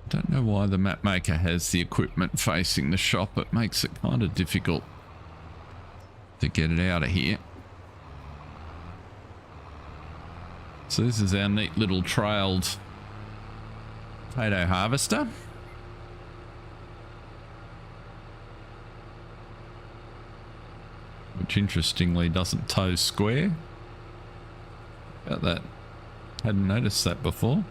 Don't know why the map maker has the equipment facing the shop. It makes it kind of difficult to get it out of here. So this is our neat little trailed potato harvester. Which interestingly doesn't toe square. About that. Hadn't noticed that before.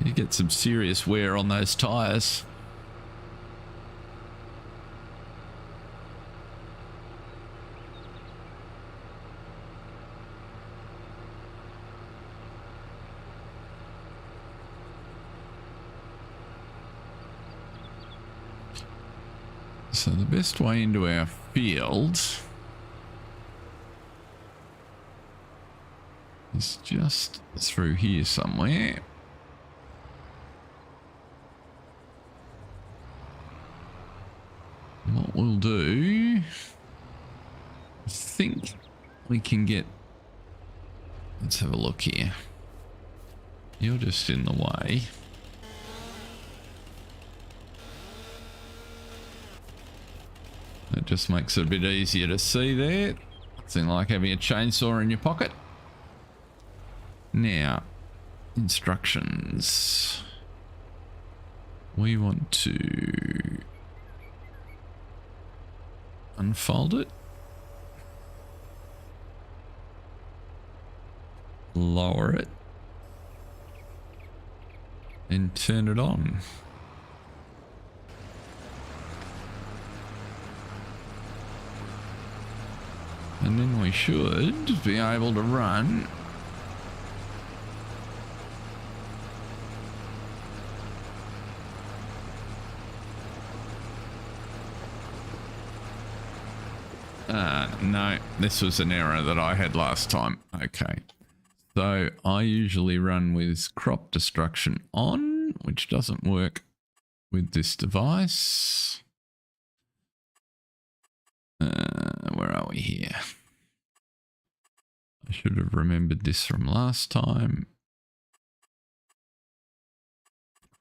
You get some serious wear on those tyres. So the best way into our field is just through here somewhere. What we'll do, I think we can get, let's have a look here. You're just in the way. That just makes it a bit easier to see there. Nothing like having a chainsaw in your pocket. Now, instructions. We want to unfold it, lower it, and turn it on. And then we should be able to run No, this was an error that I had last time. Okay. So I usually run with crop destruction on, which doesn't work with this device. Where are we here? I should have remembered this from last time.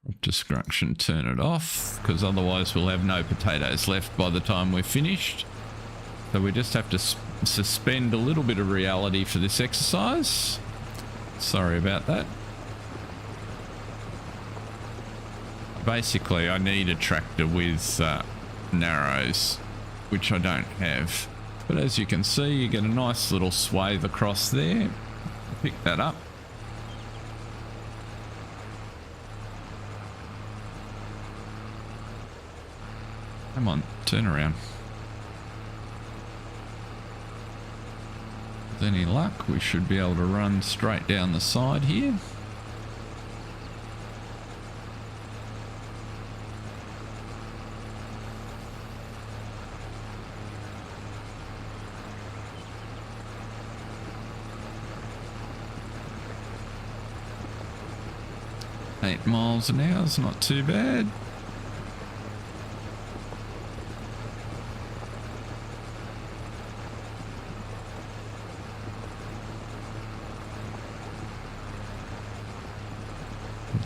Crop destruction, turn it off, because otherwise we'll have no potatoes left by the time we're finished. So we just have to suspend a little bit of reality for this exercise. Sorry about that. Basically, I need a tractor with narrows, which I don't have. But as you can see, you get a nice little swathe across there. Pick that up. Come on, turn around. With any luck, we should be able to run straight down the side here. Eight miles an hour is not too bad.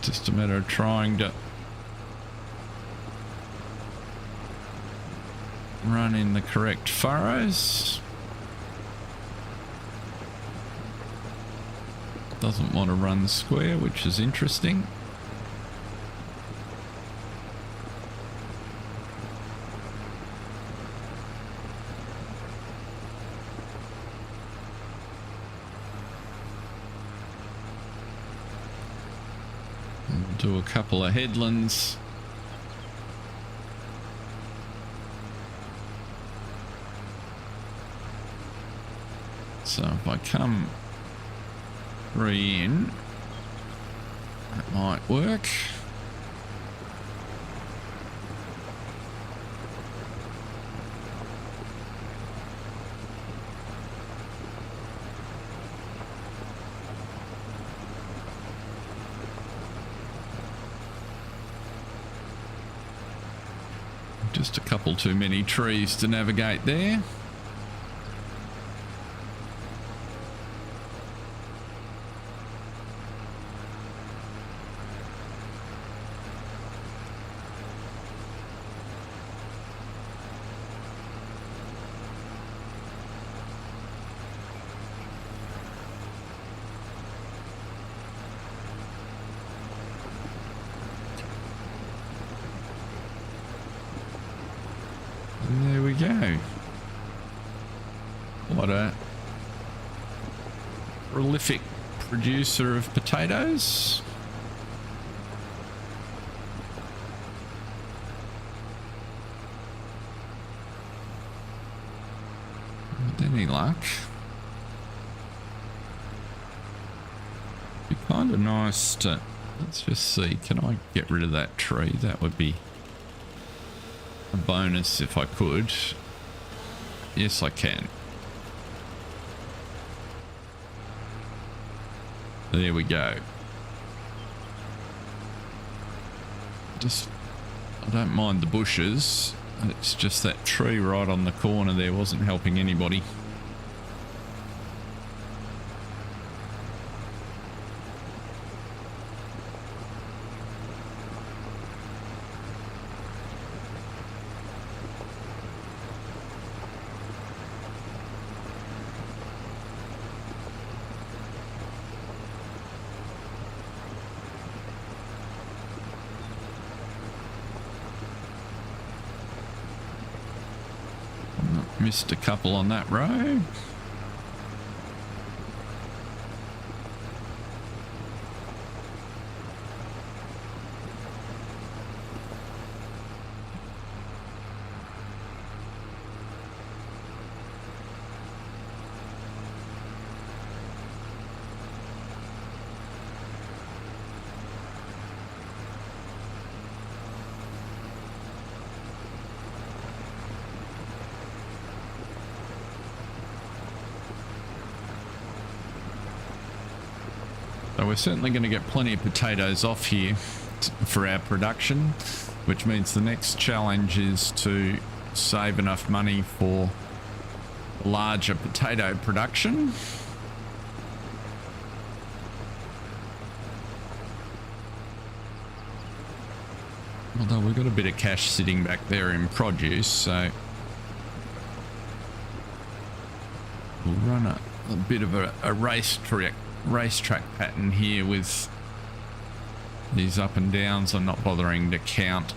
Just a matter of trying to run in the correct furrows. Doesn't want to run square, which is interesting. Do a couple of headlands. So if I come 3 in, that might work. Just a couple too many trees to navigate there. And there we go. What a prolific producer of potatoes. With any luck. Be kind of nice to, let's just see, can I get rid of that tree? That would be a bonus if I could. Yes, I can. There we go. Just, I don't mind the bushes. It's just that tree right on the corner there wasn't helping anybody. Missed a couple on that row. So we're certainly going to get plenty of potatoes off here for our production, which means the next challenge is to save enough money for larger potato production. Although we've got a bit of cash sitting back there in produce, so we'll run a bit of a racetrack pattern here with these up and downs. I'm not bothering to count.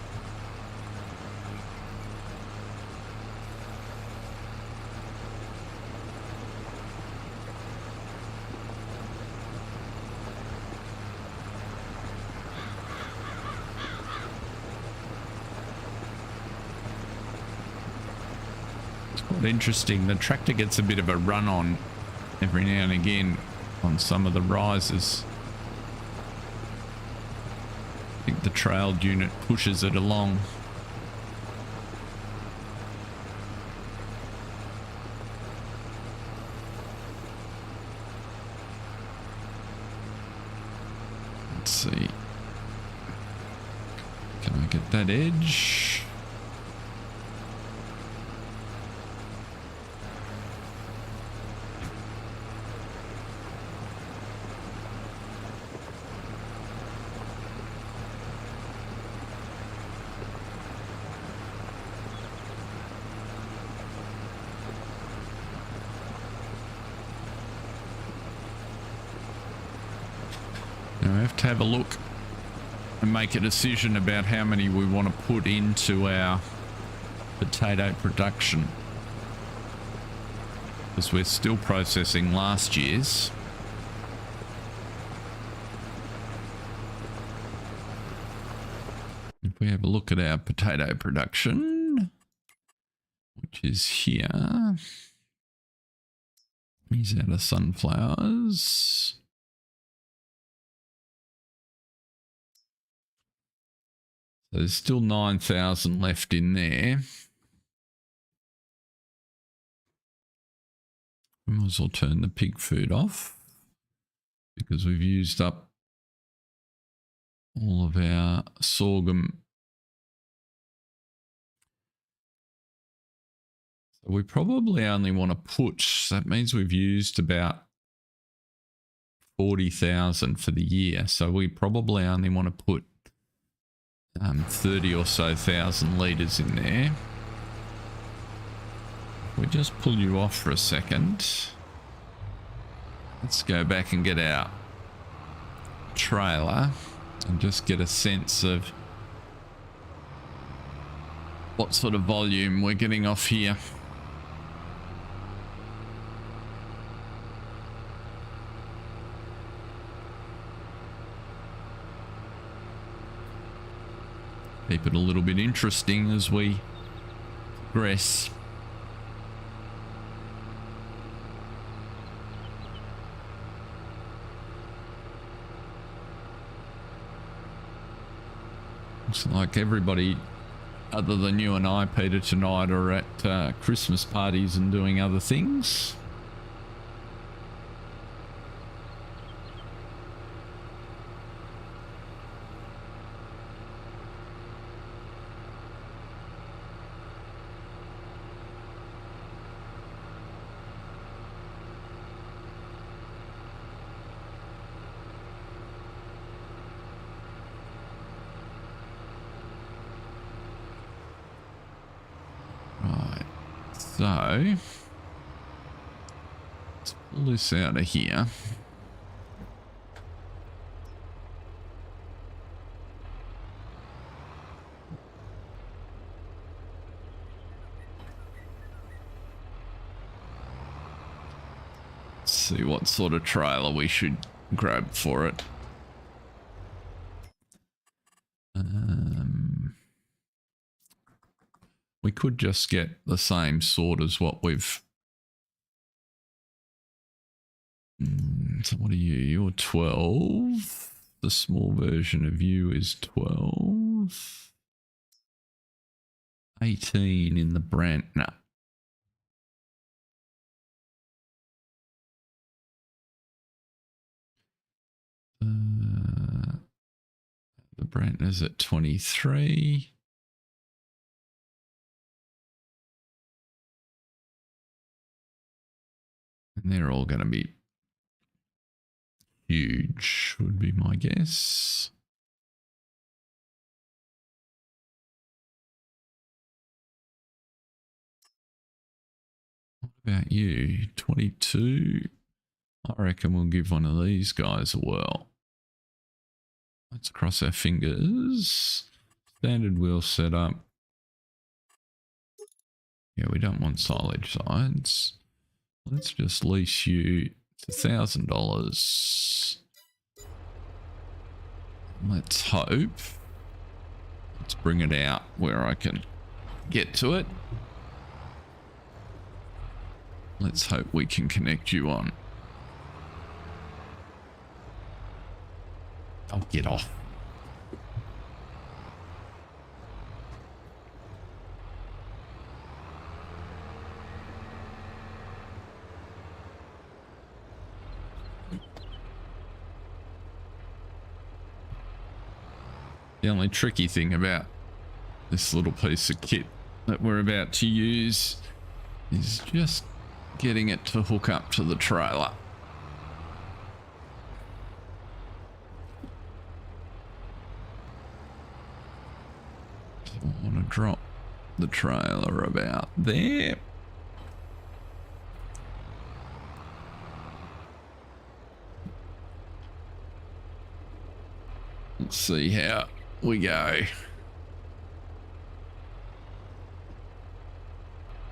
It's quite interesting. The tractor gets a bit of a run on every now and again on some of the rises. I think the trailed unit pushes it along. Let's see. Can I get that edge? Now we have to have a look and make a decision about how many we want to put into our potato production, because we're still processing last year's. If we have a look at our potato production, which is here, he's out of sunflowers. So there's still 9,000 left in there. We might as well turn the pig food off because we've used up all of our sorghum. So we probably only want to put, that means we've used about 40,000 for the year. So we probably only want to put 30 or so thousand litres in there. We just pull you off for a second. Let's go back and get our trailer and just get a sense of what sort of volume we're getting off here. Keep it a little bit interesting as we progress. Looks like everybody other than you and I, Peter, tonight are at Christmas parties and doing other things. So, let's pull this out of here. Let's see what sort of trailer we should grab for it. We could just get the same sort as what we've... So what are you? You're 12. The small version of you is 12. 18 in the brand. No. Brantner's at 23. And they're all going to be huge, would be my guess. What about you? 22? I reckon we'll give one of these guys a whirl. Let's cross our fingers. Standard wheel setup. Yeah, we don't want silage sides. Let's just lease you. It's $1,000. Let's hope. Let's bring it out where I can get to it. Let's hope we can connect you on. Oh, get off. The only tricky thing about this little piece of kit that we're about to use is just getting it to hook up to the trailer. So I want to drop the trailer about there. Let's see how we go.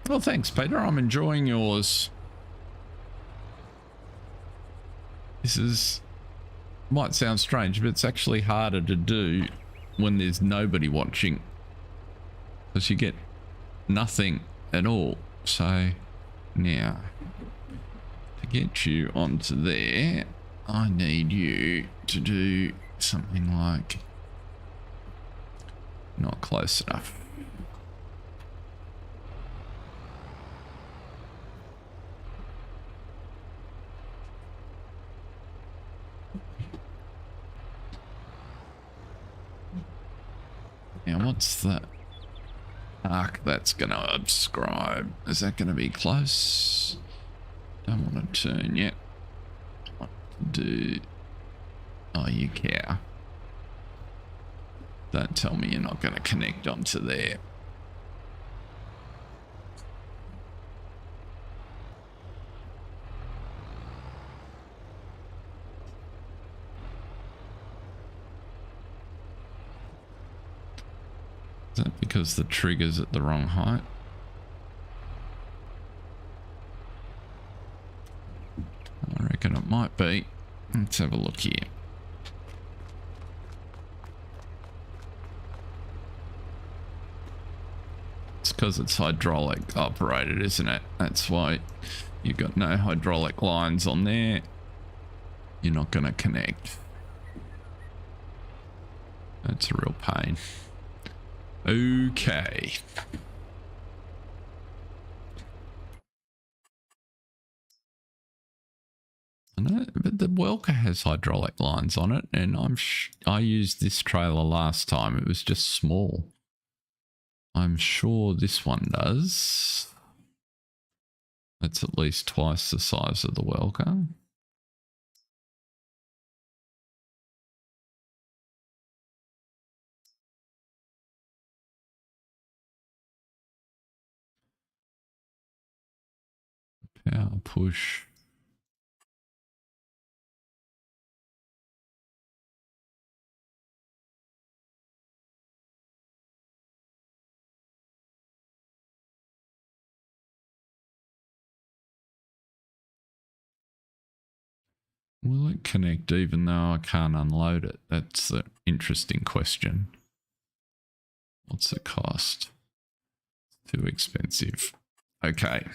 Well, thanks, Peter. I'm enjoying yours. This might sound strange, but it's actually harder to do when there's nobody watching, because you get nothing at all. So now, to get you onto there, I need you to do something like not close enough. Now, what's the arc that's going to subscribe? Is that going to be close? Don't want to turn yet. What to do? Oh, you care. Don't tell me you're not going to connect onto there. Is that because the trigger's at the wrong height? I reckon it might be. Let's have a look here. It's because it's hydraulic operated, isn't it? That's why you've got no hydraulic lines on there. You're not going to connect. That's a real pain. Okay. I know, but the Welker has hydraulic lines on it, and I used this trailer last time. It was just small. I'm sure this one does. That's at least twice the size of the Welker. Power push. Will it connect even though I can't unload it? That's the interesting question. What's the cost? Too expensive. Okay.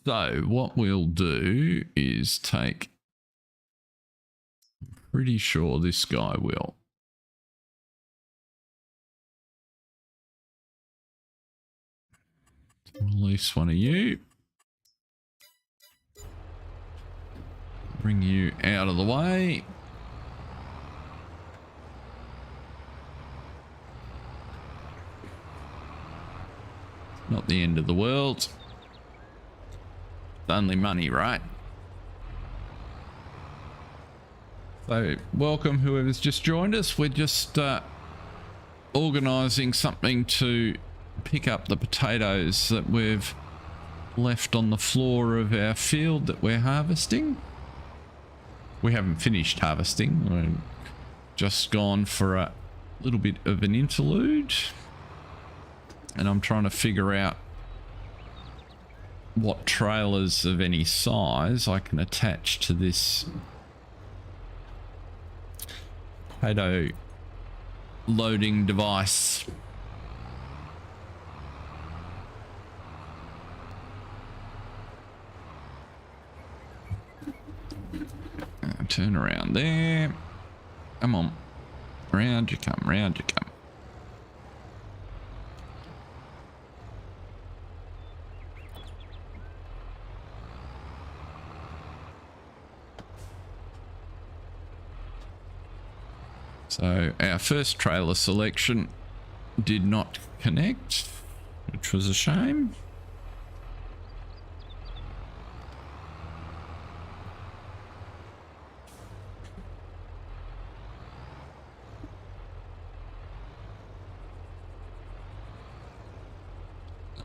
So what we'll do is take... I'm pretty sure this guy will. Release one of you. Bring you out of the way. the end of the world. It's only money, right? So welcome whoever's just joined us. We're just organising something to pick up the potatoes that we've left on the floor of our field that we're harvesting. We haven't finished harvesting. We've just gone for a little bit of an interlude, and I'm trying to figure out what trailers of any size I can attach to this potato loading device. Turn around there. Come on. Round you come, round you come. So our first trailer selection did not connect, which was a shame.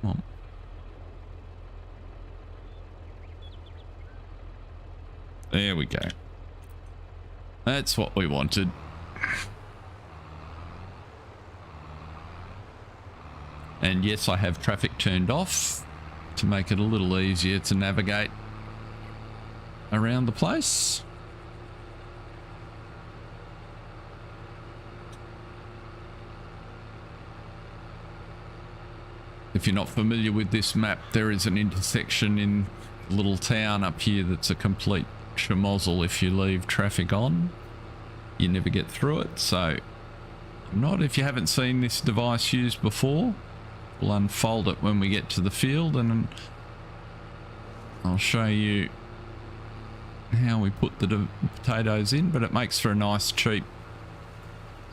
Come on. There we go. That's what we wanted. And yes, I have traffic turned off to make it a little easier to navigate around the place. If you're not familiar with this map, there is an intersection in a little town up here that's a complete schmozzle. If you leave traffic on, you never get through it. So if you haven't seen this device used before, we'll unfold it when we get to the field, and I'll show you how we put the potatoes in. But it makes for a nice cheap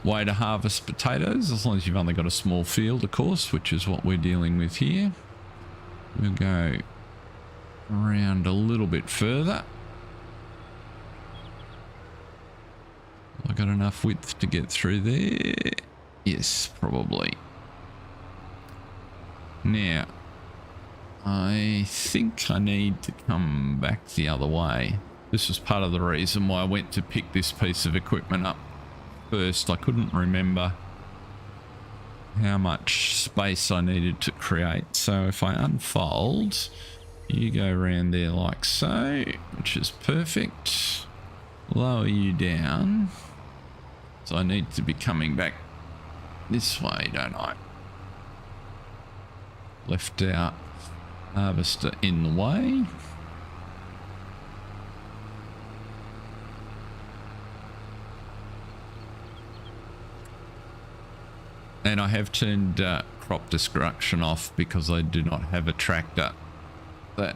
way to harvest potatoes, as long as you've only got a small field, of course, which is what we're dealing with here. We'll go around a little bit further. I got enough width to get through there? Yes, probably. Now, I think I need to come back the other way. This was part of the reason why I went to pick this piece of equipment up first. I couldn't remember how much space I needed to create. So if I unfold, you go around there like so, which is perfect. Lower you down. So I need to be coming back this way, don't I? Left our harvester in the way. And I have turned crop destruction off because I do not have a tractor that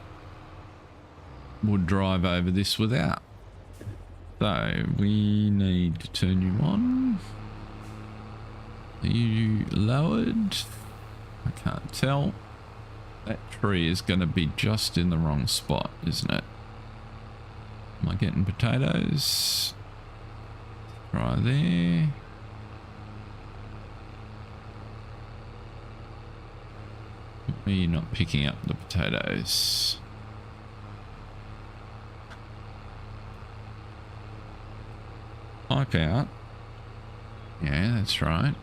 would drive over this without. So we need to turn you on. Are you lowered? I can't tell. That tree is going to be just in the wrong spot, isn't it? Am I getting potatoes? Try there. Why are you not picking up the potatoes? Pipe out. Yeah, that's right.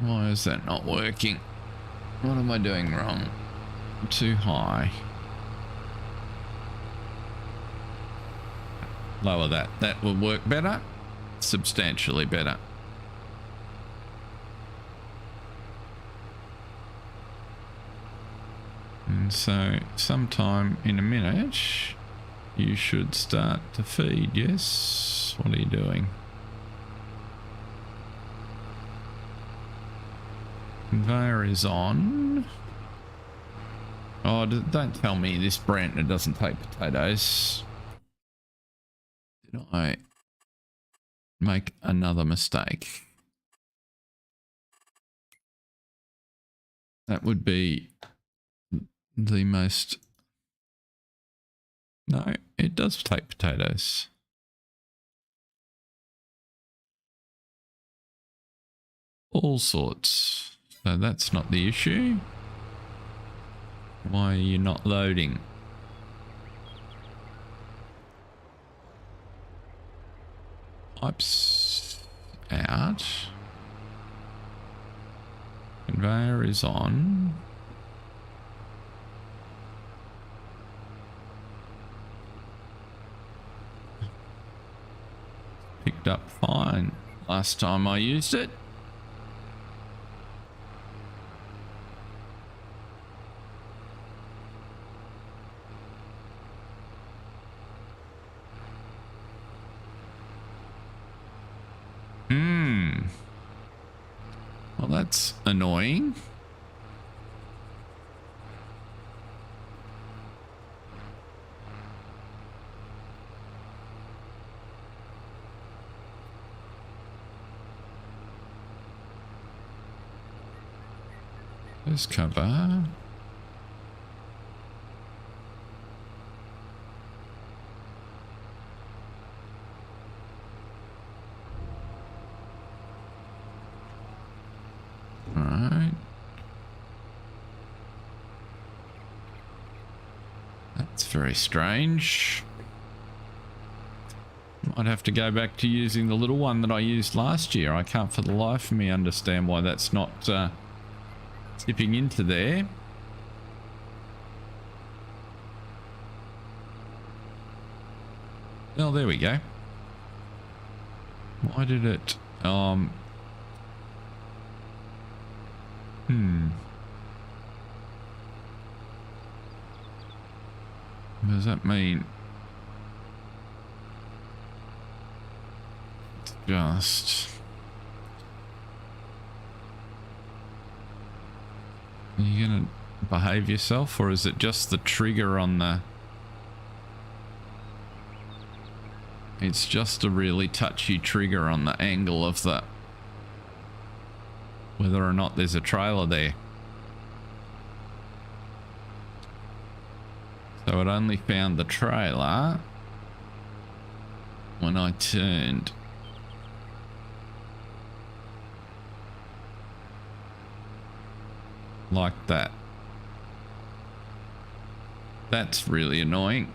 Why is that not working? What am I doing wrong? Too high. Lower that. That will work better. Substantially better. And so sometime in a minute you should start to feed. Yes. What are you doing? Conveyor is on. Oh, don't tell me this Brantner doesn't take potatoes. Did I make another mistake? That would be the most... No, it does take potatoes. All sorts. So that's not the issue. Why are you not loading? Pipes out. Conveyor is on. Picked up fine last time I used it. Well, that's annoying. There's cover. Alright. That's very strange. Might have to go back to using the little one that I used last year. I can't for the life of me understand why that's not tipping into there. Oh, there we go. Why did it... What does that mean? It's just... Are you gonna behave yourself, or is it just the trigger on the... It's just a really touchy trigger on the angle of the... whether or not there's a trailer there. So it only found the trailer when I turned. Like that. That's really annoying.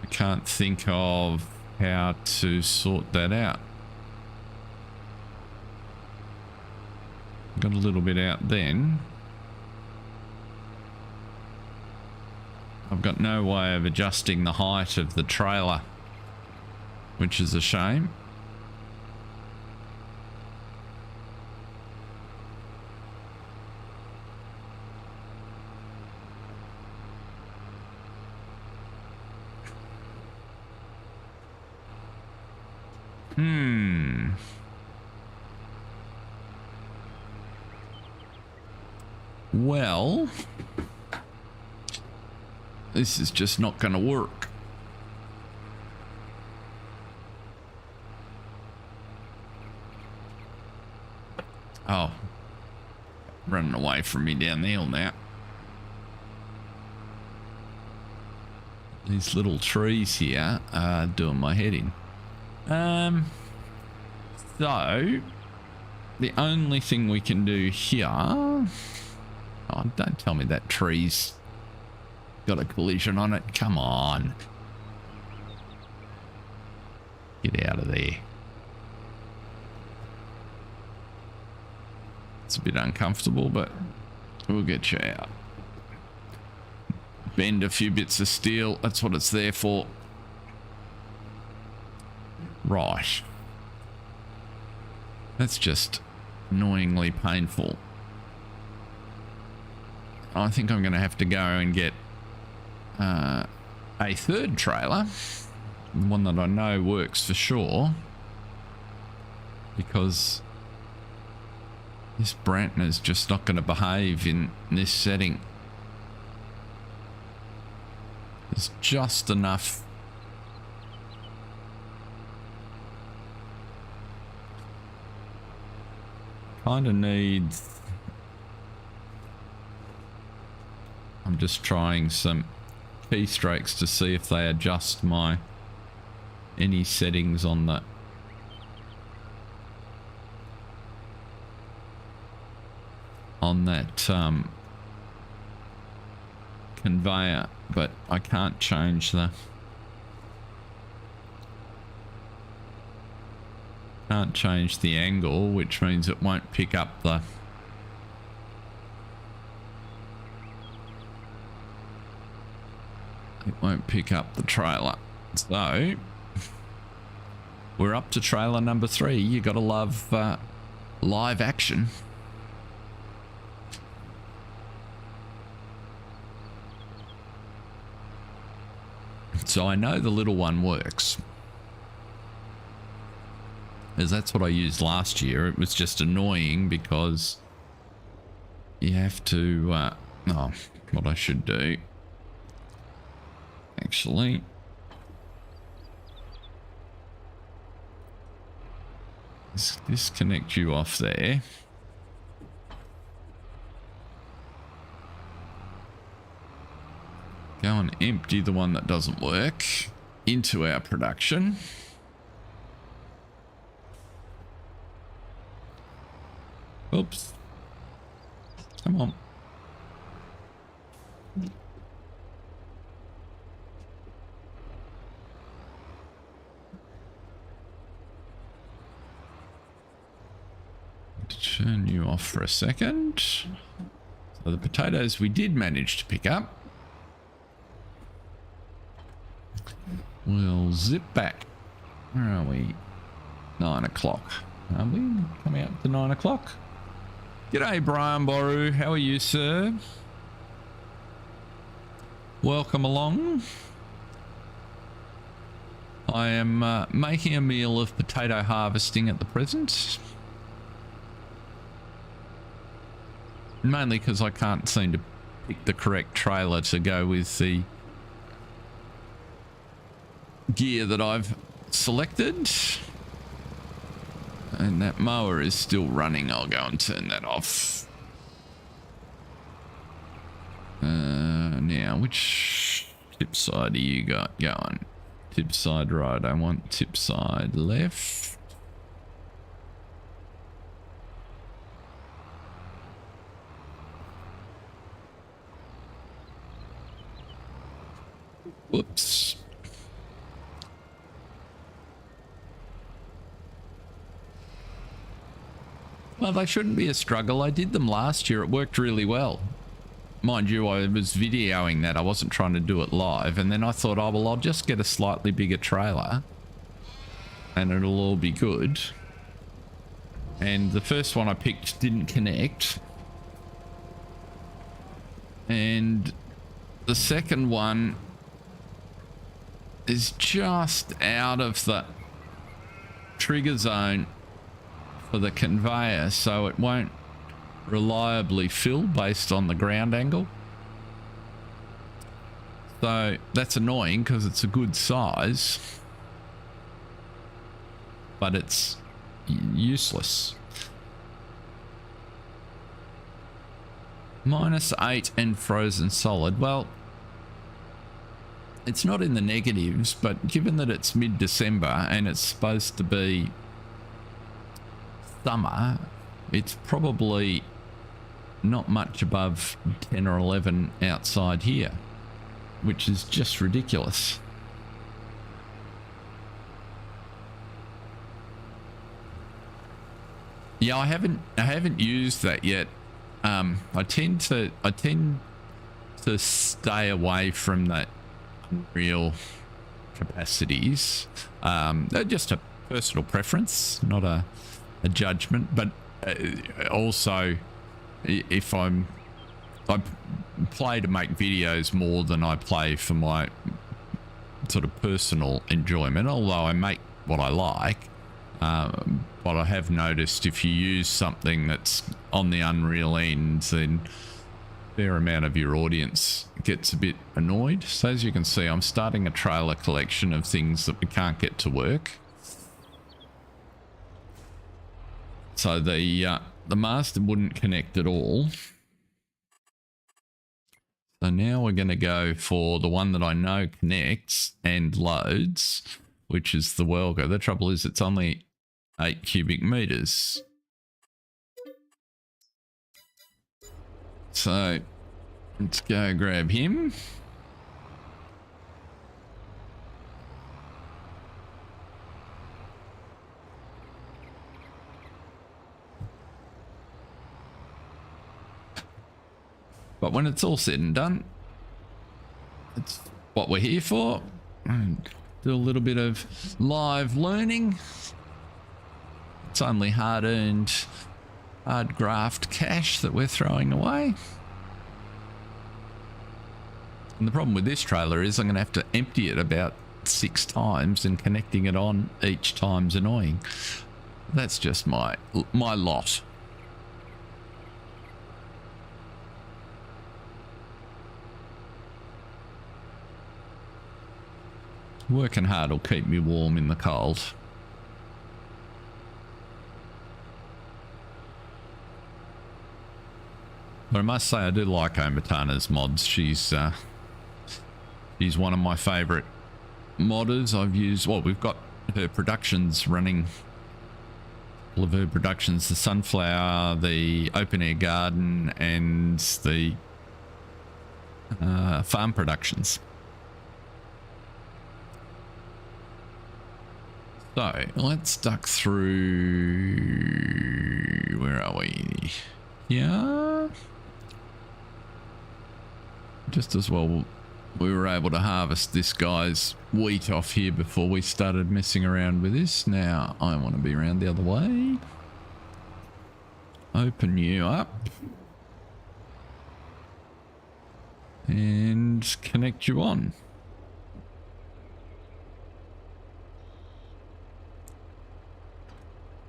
I can't think of how to sort that out. Got a little bit out then. I've got no way of adjusting the height of the trailer, which is a shame. Well, this is just not going to work. Oh, running away from me down the hill now. These little trees here are doing my head in. So the only thing we can do here... Oh, don't tell me that tree's got a collision on it. Come on. Get out of there. It's a bit uncomfortable, but we'll get you out. Bend a few bits of steel. That's what it's there for. Right. That's just annoyingly painful. I think I'm going to have to go and get a third trailer. One that I know works for sure. because this Branton is just not going to behave in this setting. There's just enough kind of needs. I'm just trying some keystrokes to see if they adjust my any settings on that. On that conveyor, but I can't change the angle, which means it won't pick up the trailer. So we're up to trailer number 3. You gotta love live action. So I know the little one works, as that's what I used last year. It was just annoying because you have to oh, what I should do actually, disconnect you off there. Go and empty the one that doesn't work into our production. Oops. Come on. Turn you off for a second. So the potatoes we did manage to pick up. We'll zip back. Where are we? 9 o'clock. Are we coming up to 9 o'clock? G'day, Brian Boru. How are you, sir? Welcome along. I am making a meal of potato harvesting at the present. Mainly because I can't seem to pick the correct trailer to go with the gear that I've selected. And that mower is still running. I'll go and turn that off. Now, which tip side do you got going? Tip side right. I want tip side left. Whoops. Well, they shouldn't be a struggle. I did them last year. It worked really well. Mind you, I was videoing that. I wasn't trying to do it live. And then I thought, oh, well, I'll just get a slightly bigger trailer and it'll all be good. And the first one I picked didn't connect. And the second one is just out of the trigger zone for the conveyor, so it won't reliably fill based on the ground angle. So that's annoying because it's a good size, but it's useless. -8 and frozen solid. Well, it's not in the negatives, but given that it's mid-December and it's supposed to be summer, it's probably not much above 10 or 11 outside here, which is just ridiculous. Yeah, I haven't used that yet. I tend to stay away from that real capacities. Just a personal preference, not a judgment, but also if I play to make videos more than I play for my sort of personal enjoyment, although I make what I like. But I have noticed if you use something that's on the Unreal end, then a fair amount of your audience gets a bit annoyed. So as you can see, I'm starting a trailer collection of things that we can't get to work. So the master wouldn't connect at all. So now we're going to go for the one that I know connects and loads, which is the welder. The trouble is it's only 8 cubic meters. So let's go grab him. But when it's all said and done, it's what we're here for. Do a little bit of live learning. It's only hard-earned, hard-graft cash that we're throwing away. And the problem with this trailer is I'm going to have to empty it about 6 times, and connecting it on each time's annoying. That's just my lot. Working hard will keep me warm in the cold. But I must say I do like Omatana's mods. She's one of my favourite modders. I've used, well, we've got her productions running. All of her productions, the sunflower, the open air garden, and the farm productions. So let's duck through. Where are we? Yeah. Just as well we were able to harvest this guy's wheat off here before we started messing around with this. Now I want to be around the other way. Open you up. And connect you on.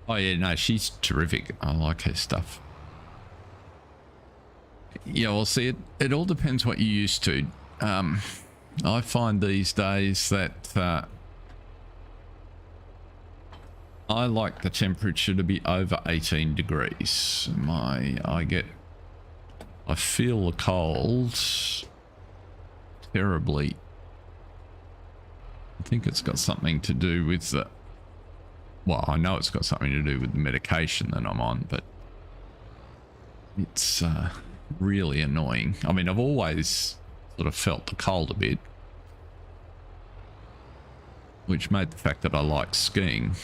Oh yeah, no, she's terrific. I like her stuff. Yeah, well, see, it all depends what you're used to. I find these days that I like the temperature to be over 18 degrees. I feel the cold terribly. I think it's got something to do with the... Well, I know it's got something to do with the medication that I'm on, but it's really annoying. I mean, I've always sort of felt the cold a bit, which made the fact that I like skiing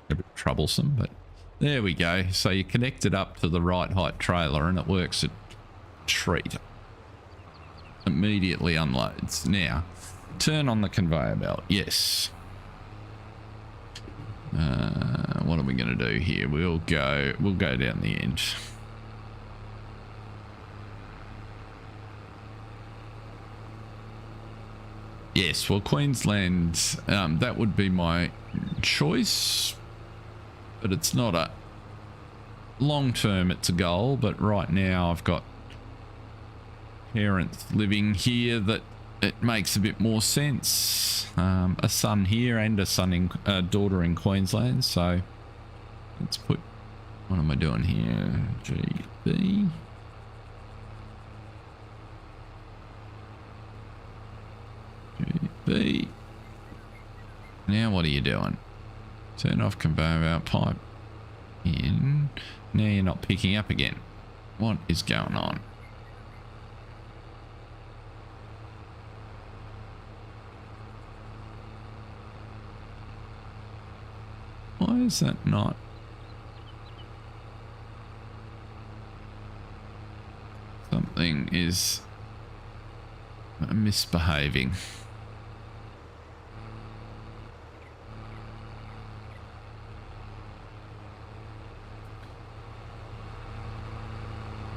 a bit troublesome, but there we go. So you connect it up to the right height trailer and it works a treat. Immediately unloads. Now, turn on the conveyor belt. Yes. What are we going to do here? We'll go down the end. Yes, well, Queensland, that would be my choice, but it's not a long term, it's a goal. But right now I've got parents living here that it makes a bit more sense. A son here and a daughter in Queensland. So let's put, what am I doing here? GB. GB. Now what are you doing? Turn off conveyor belt pipe in. Now you're not picking up again. What is going on? Why is that not? Something is misbehaving.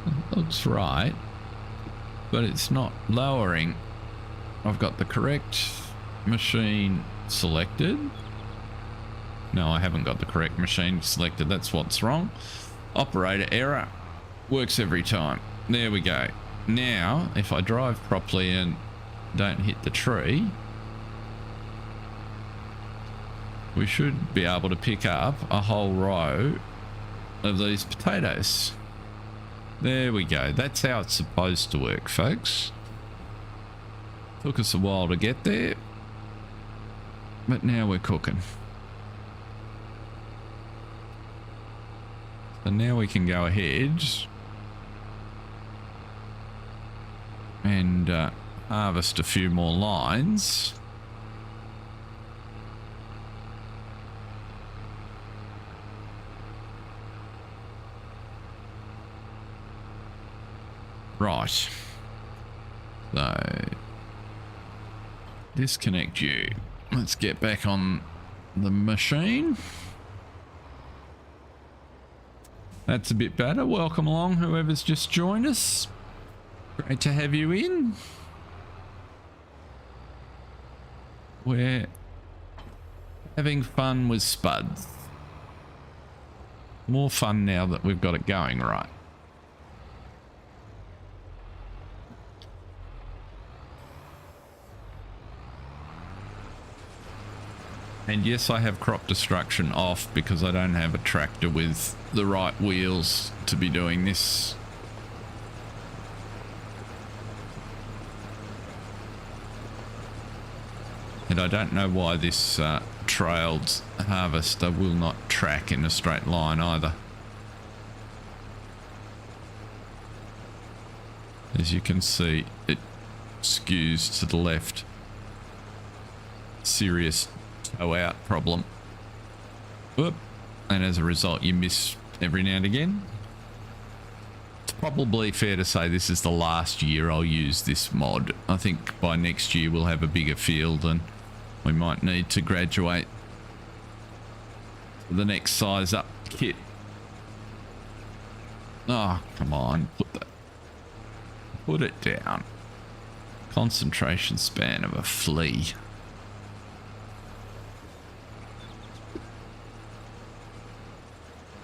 It looks right, but it's not lowering. I've got the correct machine selected. No, I haven't got the correct machine selected. That's what's wrong. Operator error. Works every time. There we go. Now, if I drive properly and don't hit the tree, we should be able to pick up a whole row of these potatoes. There we go. That's how it's supposed to work, folks. Took us a while to get there, but now we're cooking. So now we can go ahead and harvest a few more lines. Right. So disconnect you. Let's get back on the machine. That's a bit better. Welcome along, whoever's just joined us. Great to have you in. We're having fun with spuds. More fun now that we've got it going right. And yes, I have crop destruction off because I don't have a tractor with the right wheels to be doing this. And I don't know why this trailed harvester will not track in a straight line either. As you can see, it skews to the left. Serious toe out problem. Whoop. And as a result, you miss every now and again. It's probably fair to say this is the last year I'll use this mod. I think by next year we'll have a bigger field and we might need to graduate to the next size up kit. Oh, come on. Put it down. Concentration span of a flea.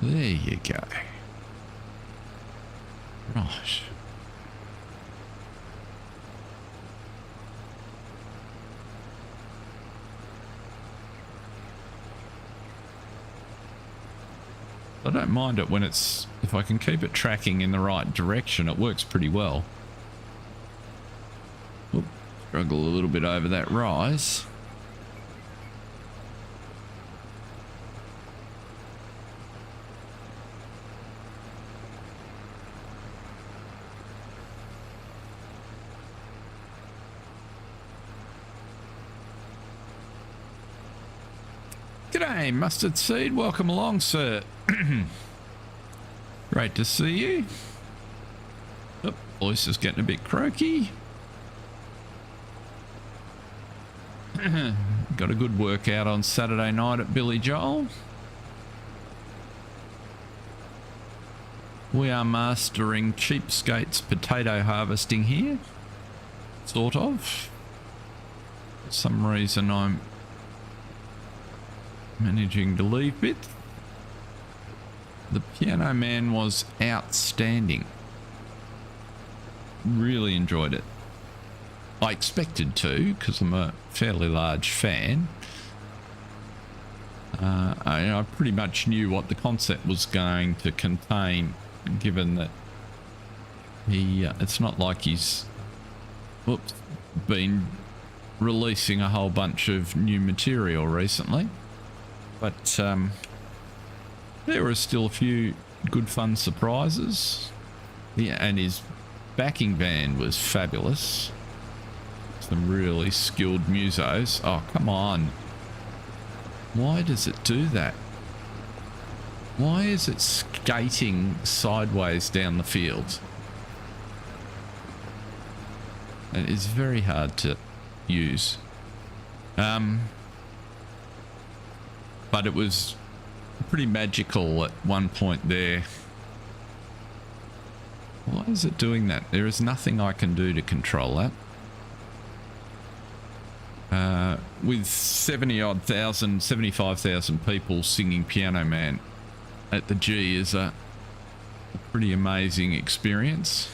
There you go. Right. I don't mind it when it's, if I can keep it tracking in the right direction, it works pretty well. Oop, struggle a little bit over that rise. G'day, Mustard Seed. Welcome along, sir. Great to see you. Oh, voice is getting a bit croaky. Got a good workout on Saturday night at Billy Joel. We are mastering Cheapskate's potato harvesting here. Sort of. For some reason I'm managing to leave it. The Piano Man was outstanding. Really enjoyed it. I expected to, because I'm a fairly large fan. I pretty much knew what the concept was going to contain, given that he it's not like he's been releasing a whole bunch of new material recently. But there were still a few good fun surprises. Yeah, and his backing band was fabulous. Some really skilled musos. Oh, come on. Why does it do that? Why is it skating sideways down the field? It is very hard to use. But it was pretty magical at one point there. Why is it doing that? There is nothing I can do to control that. with 70-odd thousand, 75,000 people singing Piano Man at the G is a pretty amazing experience.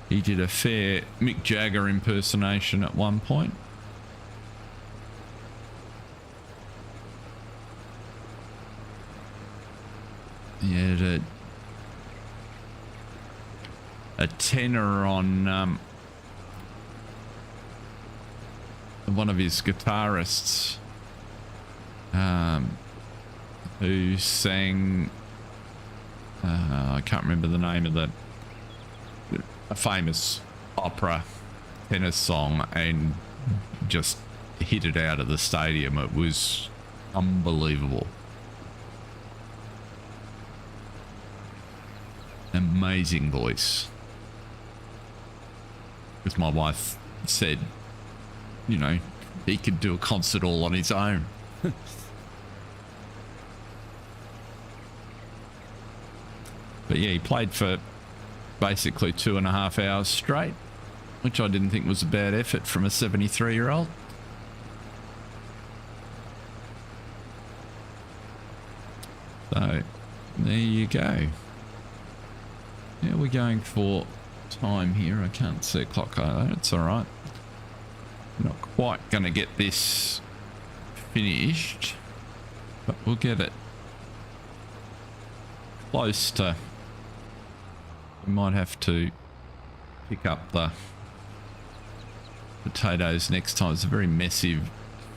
He did a fair Mick Jagger impersonation at one point. He had a tenor on one of his guitarists who sang I can't remember the name of a famous opera tennis song, and just hit it out of the stadium. It was unbelievable. Amazing voice. As my wife said, you know, he could do a concert all on his own. But yeah, he played for basically 2.5 hours straight, which I didn't think was a bad effort from a 73-year-old. So there you go. Yeah, we're going for time here. I can't see a clock either. It's all right. Not quite going to get this finished, but we'll get it close to. We might have to pick up the potatoes next time. It's a very messy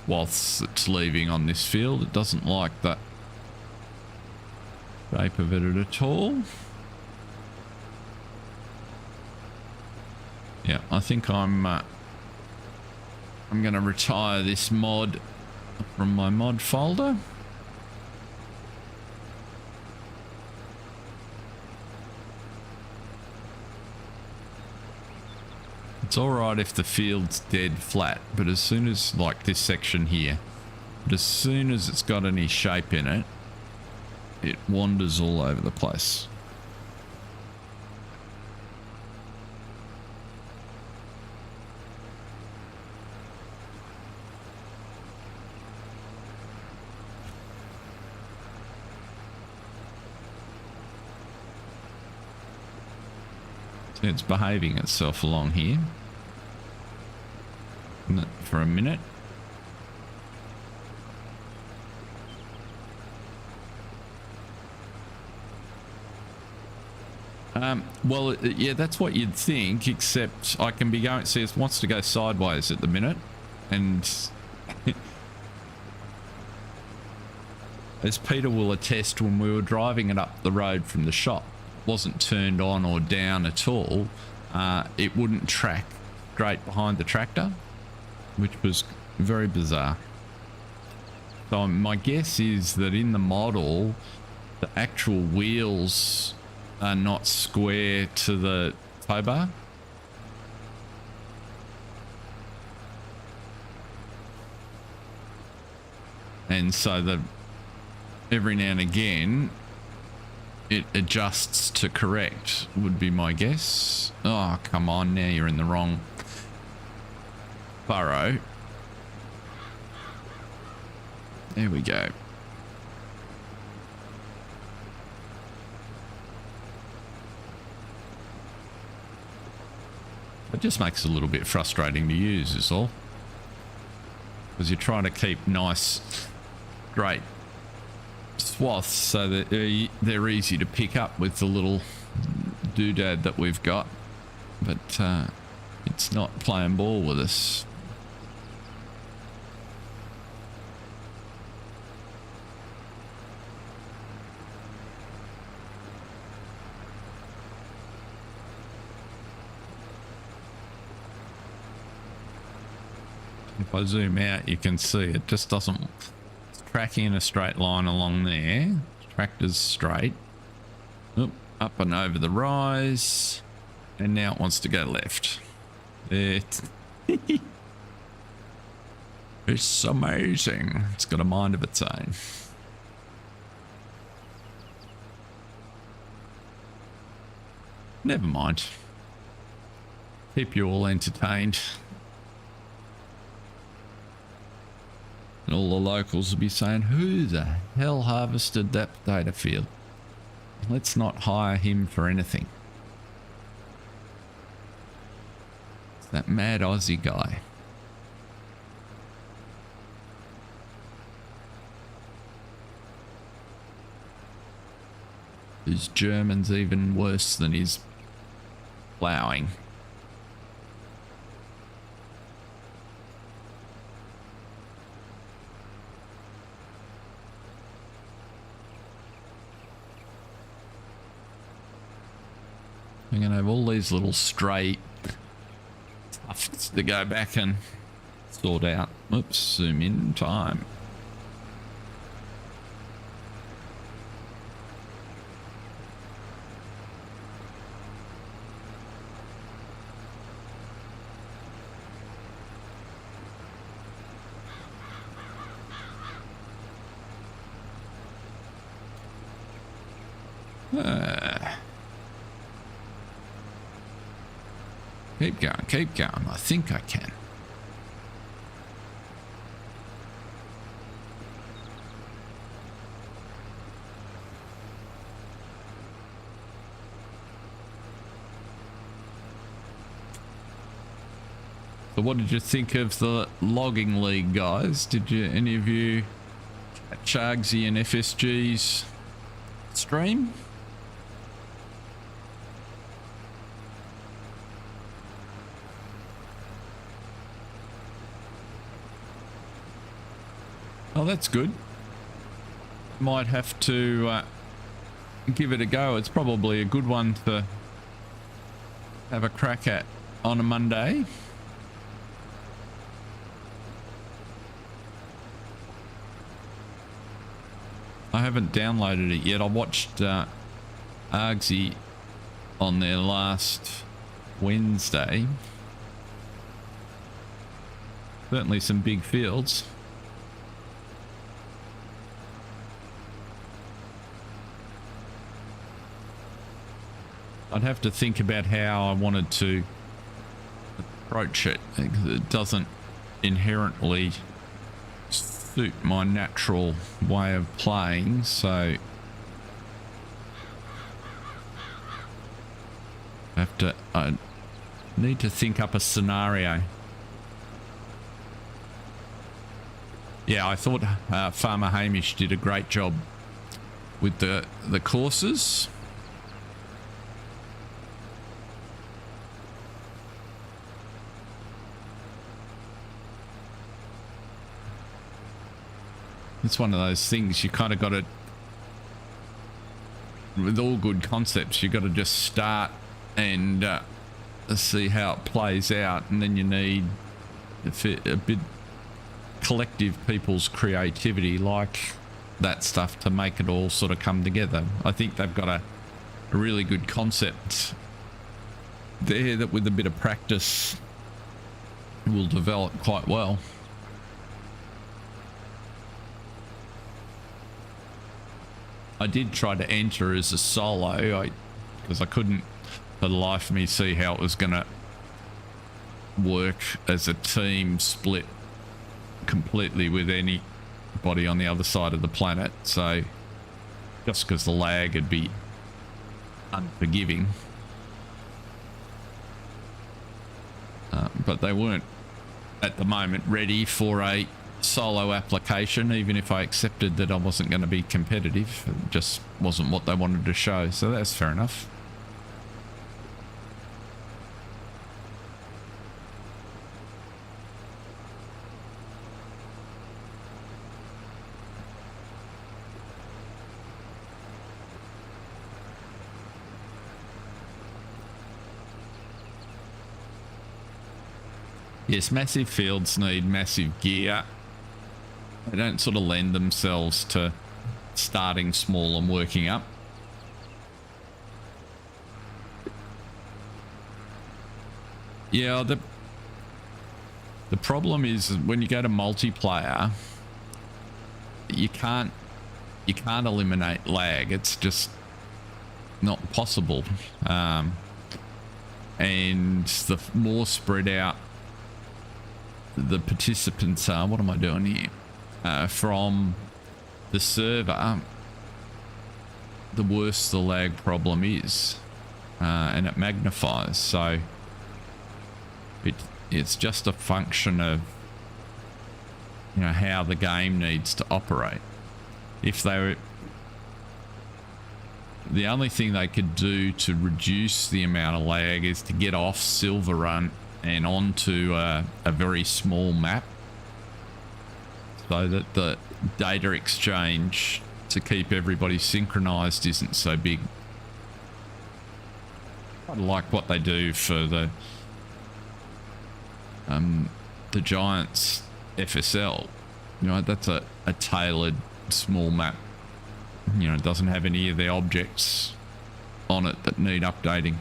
swaths it's leaving on this field. It doesn't like the shape of it at all. Yeah, I think I'm going to retire this mod from my mod folder. It's all right if the field's dead flat, but as soon as, like this section here, but as soon as it's got any shape in it, it wanders all over the place. It's behaving itself along here for a minute. Well, yeah, that's what you'd think, except I can be going, see, it wants to go sideways at the minute, and as Peter will attest, when we were driving it up the road from the shop, wasn't turned on or down at all. It wouldn't track straight behind the tractor, which was very bizarre. So my guess is that in the model, the actual wheels are not square to the tow bar. And so the every now and again it adjusts to correct, would be my guess. Oh, come on, now you're in the wrong furrow. There we go. It just makes it a little bit frustrating to use is all. Because you're trying to keep nice, straight swaths so that they're easy to pick up with the little doodad that we've got, but it's not playing ball with us. If I zoom out, you can see it just doesn't. Tracking in a straight line along there. Tractor's straight. Oop, up and over the rise. And now it wants to go left. It's amazing. It's got a mind of its own. Never mind. Keep you all entertained. And all the locals will be saying, who the hell harvested that potato field? Let's not hire him for anything. It's that mad Aussie guy. Whose German's even worse than his ploughing. I'm going to have all these little stray tufts to go back and sort out. Oops, zoom in time. Keep going, keep going. I think I can. So what did you think of the logging league, guys? Did you, any of you, Chagsy and FSG's stream? Oh, that's good. Might have to give it a go. It's probably a good one to have a crack at on a Monday. I haven't downloaded it yet. I watched Argsy on there last Wednesday. Certainly some big fields. I'd have to think about how I wanted to approach it. It doesn't inherently suit my natural way of playing, so I need to think up a scenario. Yeah, I thought Farmer Hamish did a great job with the courses. It's one of those things you kind of got to, with all good concepts, you got to just start and see how it plays out, and then you need a bit collective people's creativity like that stuff to make it all sort of come together. I think they've got a really good concept there that with a bit of practice will develop quite well. I did try to enter as a solo because I couldn't for the life of me see how it was going to work as a team split completely with anybody on the other side of the planet. So just because the lag would be unforgiving. But they weren't at the moment ready for a solo application. Even if I accepted that I wasn't going to be competitive, it just wasn't what they wanted to show, so that's fair enough. Yes, massive fields need massive gear. They don't sort of lend themselves to starting small and working up. Yeah, the problem is when you go to multiplayer, you can't eliminate lag. It's just not possible. and the more spread out the participants are, what am I doing here, from the server, the worse the lag problem is, and it magnifies. So it's just a function of, you know, how the game needs to operate. If they were, the only thing they could do to reduce the amount of lag is to get off Silver Run and onto a very small map, so that the data exchange to keep everybody synchronized isn't so big. I like what they do for the Giants FSL. You know, that's a tailored small map. You know, it doesn't have any of the objects on it that need updating.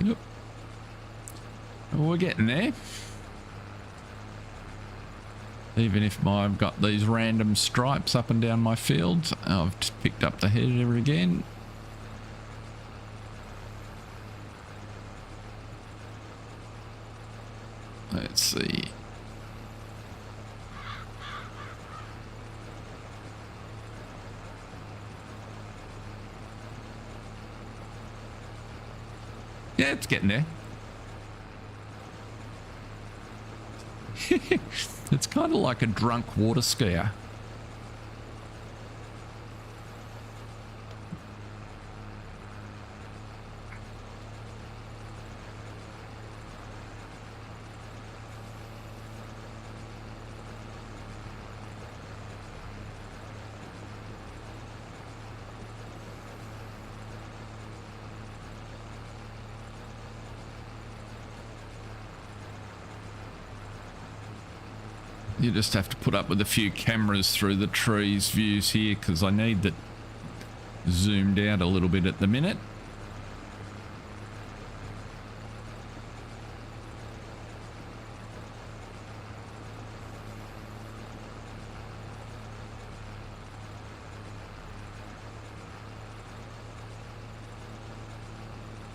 Yep. We're getting there. Even if I've got these random stripes up and down my field, I've just picked up the header again. Let's see. Yeah, it's getting there. It's kind of like a drunk water skier. You just have to put up with a few cameras through the trees views here, because I need that zoomed out a little bit at the minute.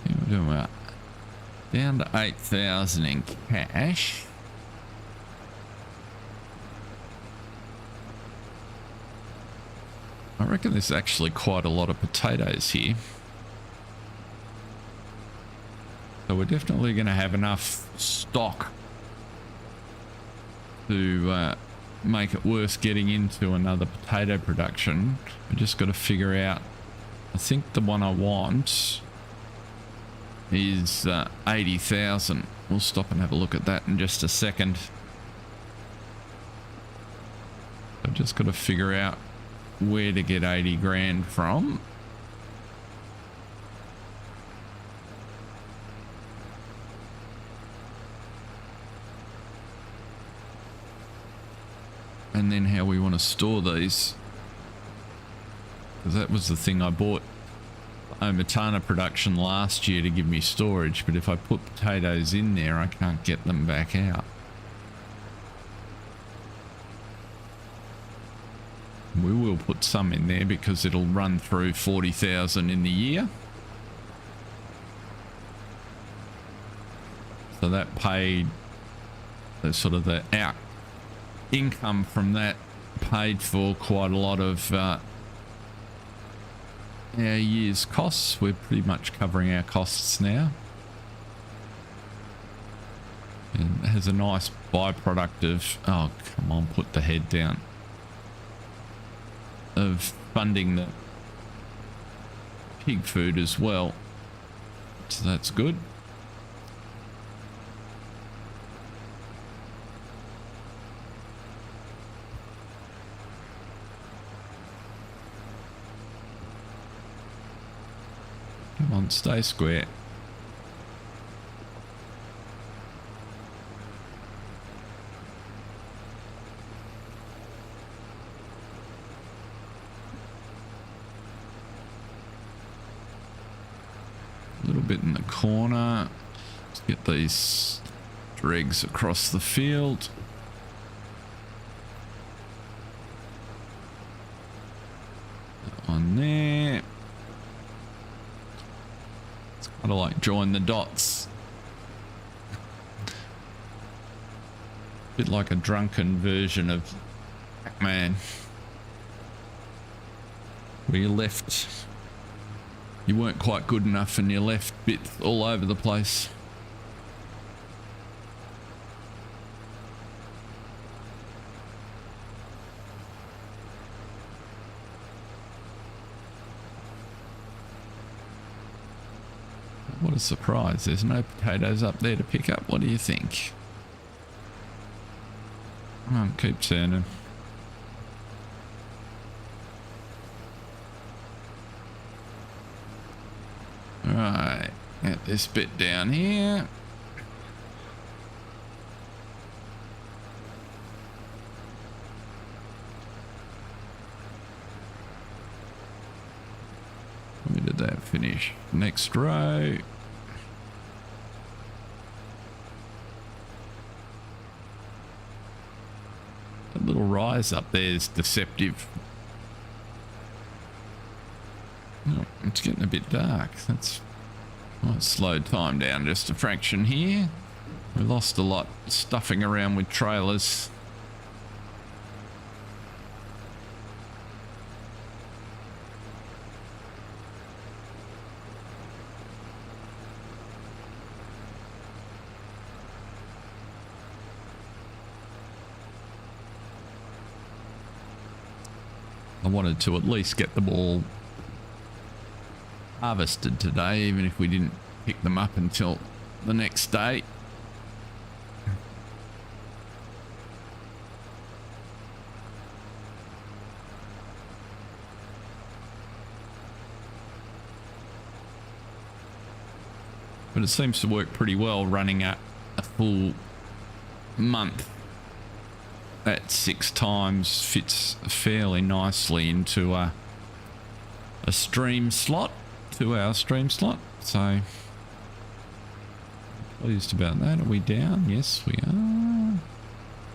Yeah, we're doing well. Down to 8,000 in cash. I reckon there's actually quite a lot of potatoes here. So we're definitely going to have enough stock to make it worth getting into another potato production. We just got to figure out, I think the one I want is 80,000. We'll stop and have a look at that in just a second. I've just got to figure out where to get 80 grand from. And then how we want to store these, because that was the thing I bought Omatana production last year to give me storage, but if I put potatoes in there I can't get them back out. We will put some in there because it'll run through 40,000 in the year. So that paid the sort of the out income from that paid for quite a lot of our year's costs. We're pretty much covering our costs now. And it has a nice byproduct of, oh come on, put the head down, of funding the pig food as well, so that's good. Come on, stay square. little bit in the corner. Let's get these dregs across the field. That one there. It's kind of like join the dots. Bit like a drunken version of Pac-Man. Where you weren't quite good enough and you left bits all over the place. What a surprise. There's no potatoes up there to pick up. What do you think? Come on, keep turning. Right, get this bit down here. Where did that finish? Next row. That little rise up there is deceptive. Oh, it's getting a bit dark. That's slowed time down just a fraction here. We lost a lot stuffing around with trailers. I wanted to at least get them all harvested today, even if we didn't pick them up until the next day. But it seems to work pretty well running a full month at 6 times. Fits fairly nicely into a stream slot, 2-hour stream slot. So pleased about that. Are we down? Yes, we are.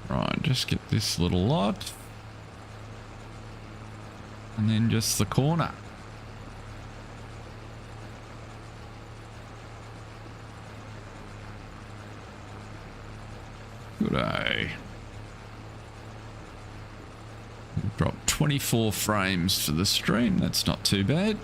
Right, just get this little lot. And then just the corner. Good-o. Dropped 24 frames for the stream. That's not too bad.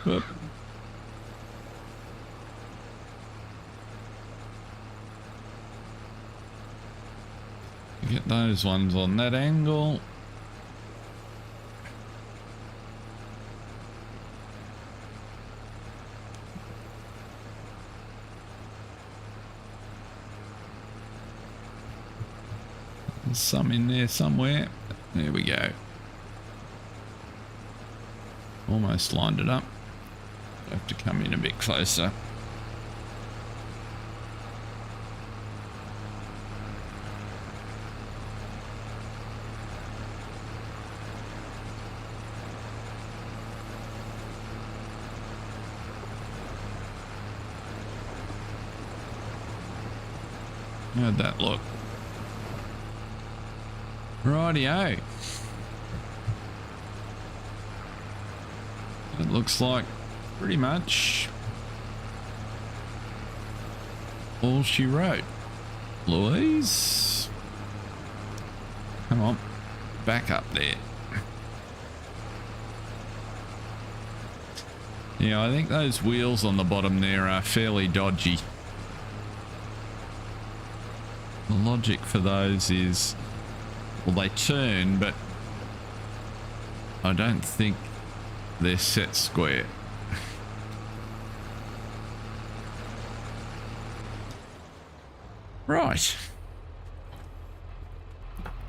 Whoop. Get those ones on that angle. There's some in there somewhere. There we go. Almost lined it up. Have to come in a bit closer. How'd that look? Rightio. It looks like pretty much all she wrote. Louise, come on, back up there. Yeah, I think those wheels on the bottom there are fairly dodgy. The logic for those is, well, they turn, but I don't think they're set square. Right.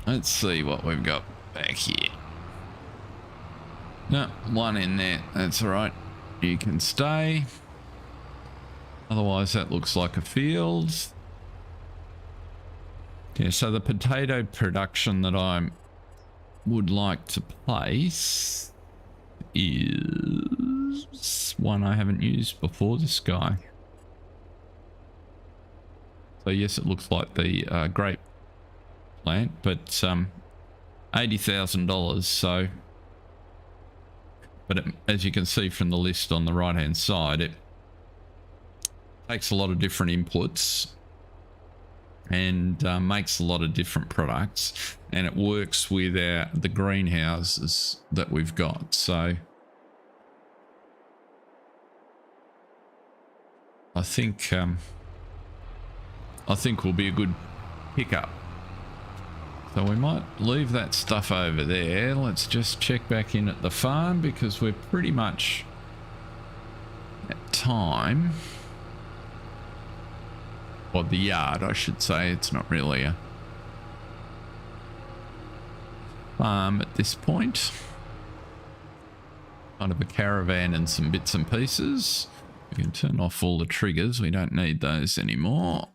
Let's see what we've got back here. No, one in there. That's all right. You can stay. Otherwise, that looks like a field. Yeah, so the potato production that I would like to place is one I haven't used before, this guy. So yes, it looks like the grape plant, but $80,000. So, but as you can see from the list on the right hand side, it takes a lot of different inputs and makes a lot of different products, and it works with the greenhouses that we've got. So I think will be a good pickup. So we might leave that stuff over there. Let's just check back in at the farm because we're pretty much at time. Or the yard, I should say. It's not really a farm at this point. Kind of a caravan and some bits and pieces. We can turn off all the triggers. We don't need those anymore.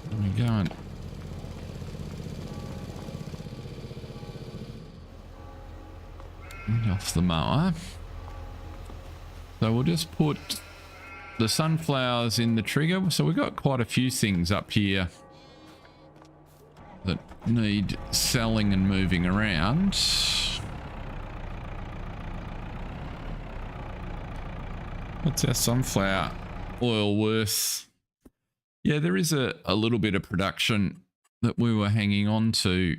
There we go. Off the mower. So we'll just put the sunflowers in the trigger. So we've got quite a few things up here that need selling and moving around. What's our sunflower oil worth? Yeah, there is a little bit of production that we were hanging on to.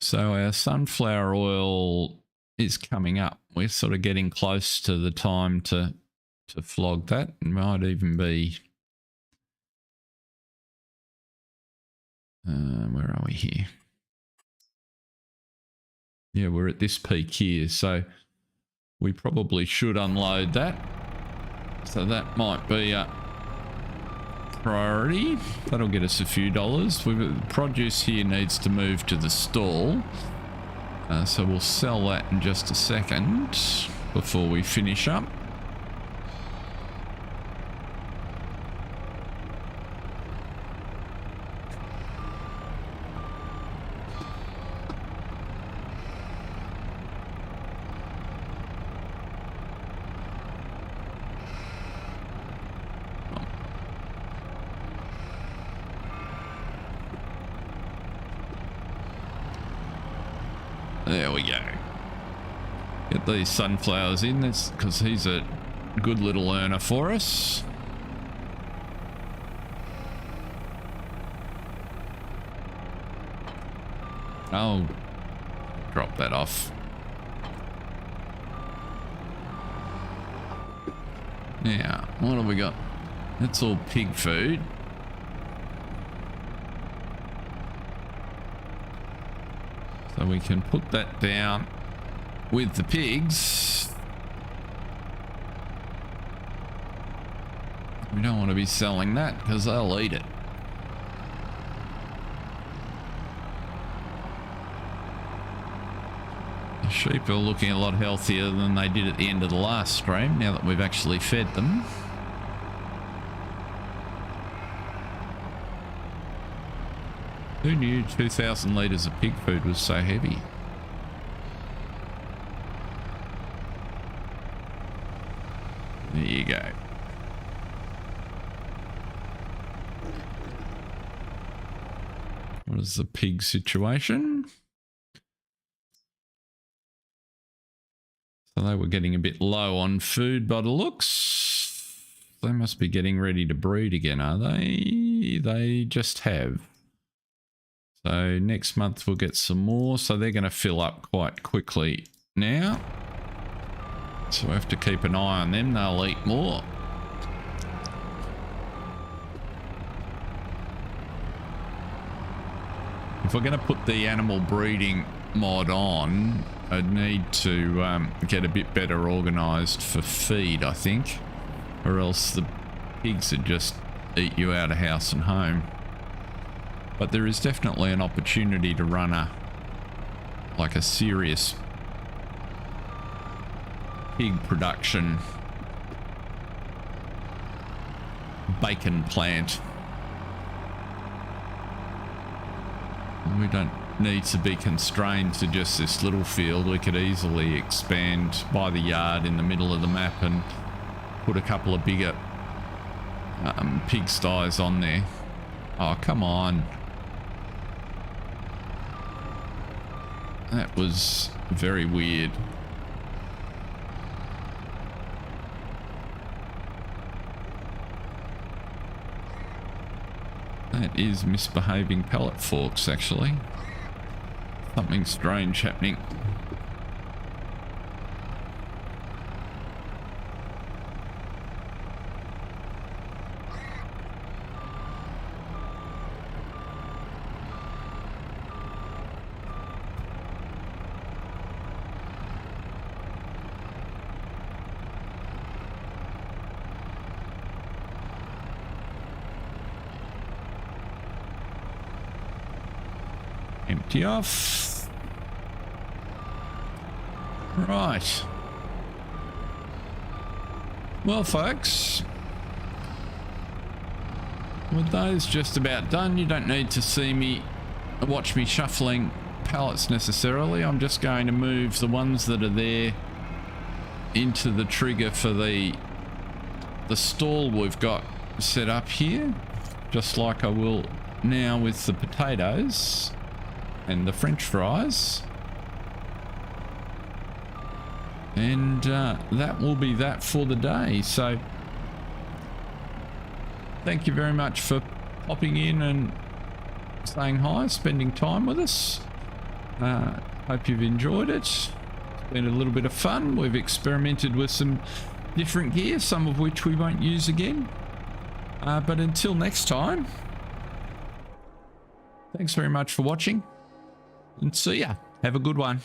So our sunflower oil is coming up. We're sort of getting close to the time to flog that. It might even be... where are we here? Yeah, we're at this peak here. So we probably should unload that. So that might be a priority. That'll get us a few dollars. The produce here needs to move to the stall. So we'll sell that in just a second before we finish up. There we go. Get these sunflowers in, that's because he's a good little earner for us. I'll drop that off. Now, what have we got? That's all pig food. So we can put that down with the pigs. We don't want to be selling that because they'll eat it. The sheep are looking a lot healthier than they did at the end of the last stream, now that we've actually fed them. Who knew 2,000 litres of pig food was so heavy? There you go. What is the pig situation? So they were getting a bit low on food by the looks. They must be getting ready to breed again, are they? They just have. So next month we'll get some more. So they're going to fill up quite quickly now. So we have to keep an eye on them. They'll eat more. If we're going to put the animal breeding mod on, I need to get a bit better organised for feed, I think, or else the pigs would just eat you out of house and home. But there is definitely an opportunity to run a serious pig production bacon plant. We don't need to be constrained to just this little field. We could easily expand by the yard in the middle of the map and put a couple of bigger pigsties on there. Oh, come on. That was very weird. That is misbehaving pellet forks, actually. Something strange happening. Empty off. Right. Well, folks, with those just about done, you don't need to see me, watch me shuffling pallets necessarily. I'm just going to move the ones that are there into the trigger for the stall we've got set up here, just like I will now with the potatoes and the French fries. And that will be that for the day. So thank you very much for popping in and saying hi, spending time with us. Hope you've enjoyed it. It's been a little bit of fun. We've experimented with some different gear, some of which we won't use again. But until next time, thanks very much for watching, and see ya. Have a good one.